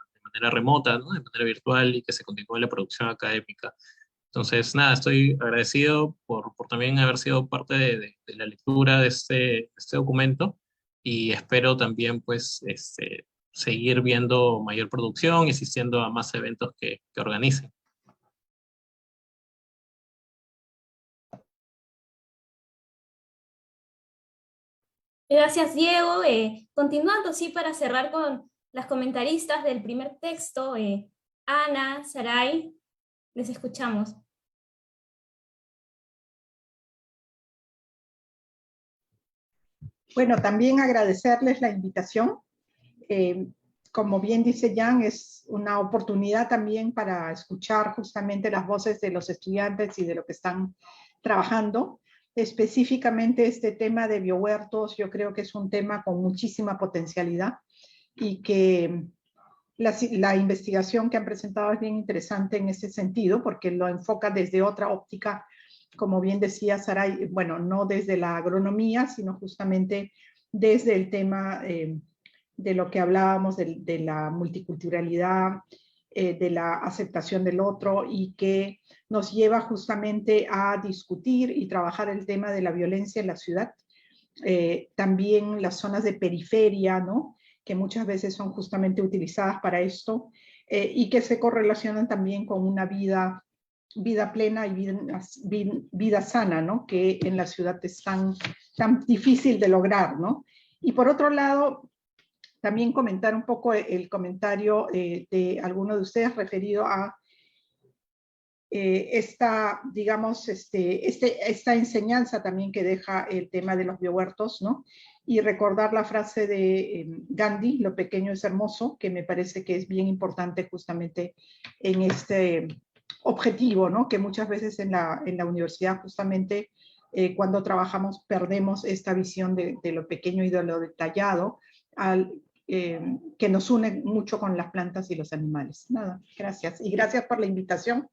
remota, ¿no? De manera virtual, y que se continúe la producción académica. Entonces, nada, estoy agradecido por también haber sido parte de la lectura de este documento, y espero también, pues, seguir viendo mayor producción y asistiendo a más eventos que organicen. Gracias, Diego. Continuando, sí, para cerrar con las comentaristas del primer texto, Ana, Saray, les escuchamos. Bueno, también agradecerles la invitación. Como bien dice Jan, es una oportunidad también para escuchar justamente las voces de los estudiantes y de lo que están trabajando. Específicamente este tema de biohuertos, yo creo que es un tema con muchísima potencialidad y que la investigación que han presentado es bien interesante en ese sentido, porque lo enfoca desde otra óptica, como bien decía Saray, bueno, no desde la agronomía, sino justamente desde el tema de lo que hablábamos de la multiculturalidad, de la aceptación del otro, y que nos lleva justamente a discutir y trabajar el tema de la violencia en la ciudad. También las zonas de periferia, ¿no? Que muchas veces son justamente utilizadas para esto, y que se correlacionan también con una vida plena y vida sana, ¿no? Que en la ciudad es tan difícil de lograr, ¿no? Y por otro lado, también comentar un poco el comentario de alguno de ustedes referido a esta, digamos, esta enseñanza también que deja el tema de los biohuertos, ¿no? Y recordar la frase de Gandhi, lo pequeño es hermoso, que me parece que es bien importante justamente en este objetivo, ¿no? Que muchas veces en la universidad justamente cuando trabajamos perdemos esta visión de lo pequeño y de lo detallado, que nos une mucho con las plantas y los animales. Nada, gracias. Y gracias por la invitación.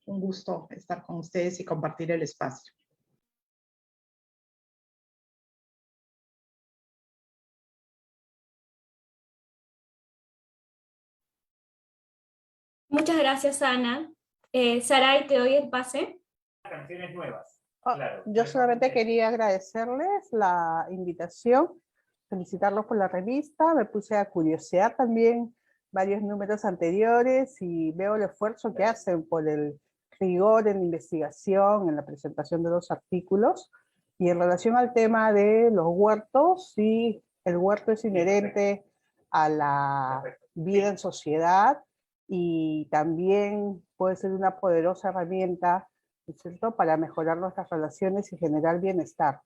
Un gusto estar con ustedes y compartir el espacio. Muchas gracias, Ana. Saray, te doy el pase. Canciones nuevas. Claro, yo solamente quería agradecerles la invitación, felicitarlos por la revista, me puse a curiosear también varios números anteriores y veo el esfuerzo que hacen por el rigor en la investigación, en la presentación de los artículos. Y en relación al tema de los huertos, sí, el huerto es inherente a la vida en sociedad y también puede ser una poderosa herramienta, ¿cierto?, para mejorar nuestras relaciones y generar bienestar.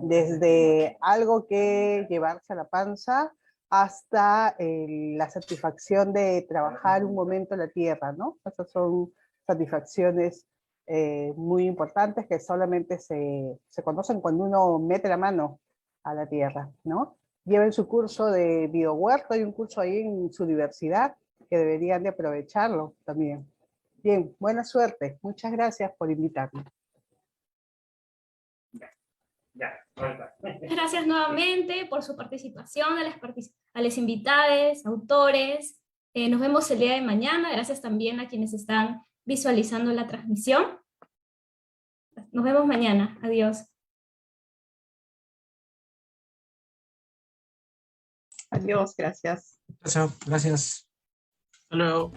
Desde algo que llevarse a la panza hasta la satisfacción de trabajar un momento en la tierra, ¿no? Esas son satisfacciones muy importantes que solamente se conocen cuando uno mete la mano a la tierra, ¿no? Lleven su curso de biohuerto, hay un curso ahí en su universidad que deberían de aprovecharlo también. Bien, buena suerte. Muchas gracias por invitarme. Gracias nuevamente por su participación, a los invitados, autores. Nos vemos el día de mañana. Gracias también a quienes están visualizando la transmisión. Nos vemos mañana. Adiós. Adiós, gracias. Gracias. Hasta luego.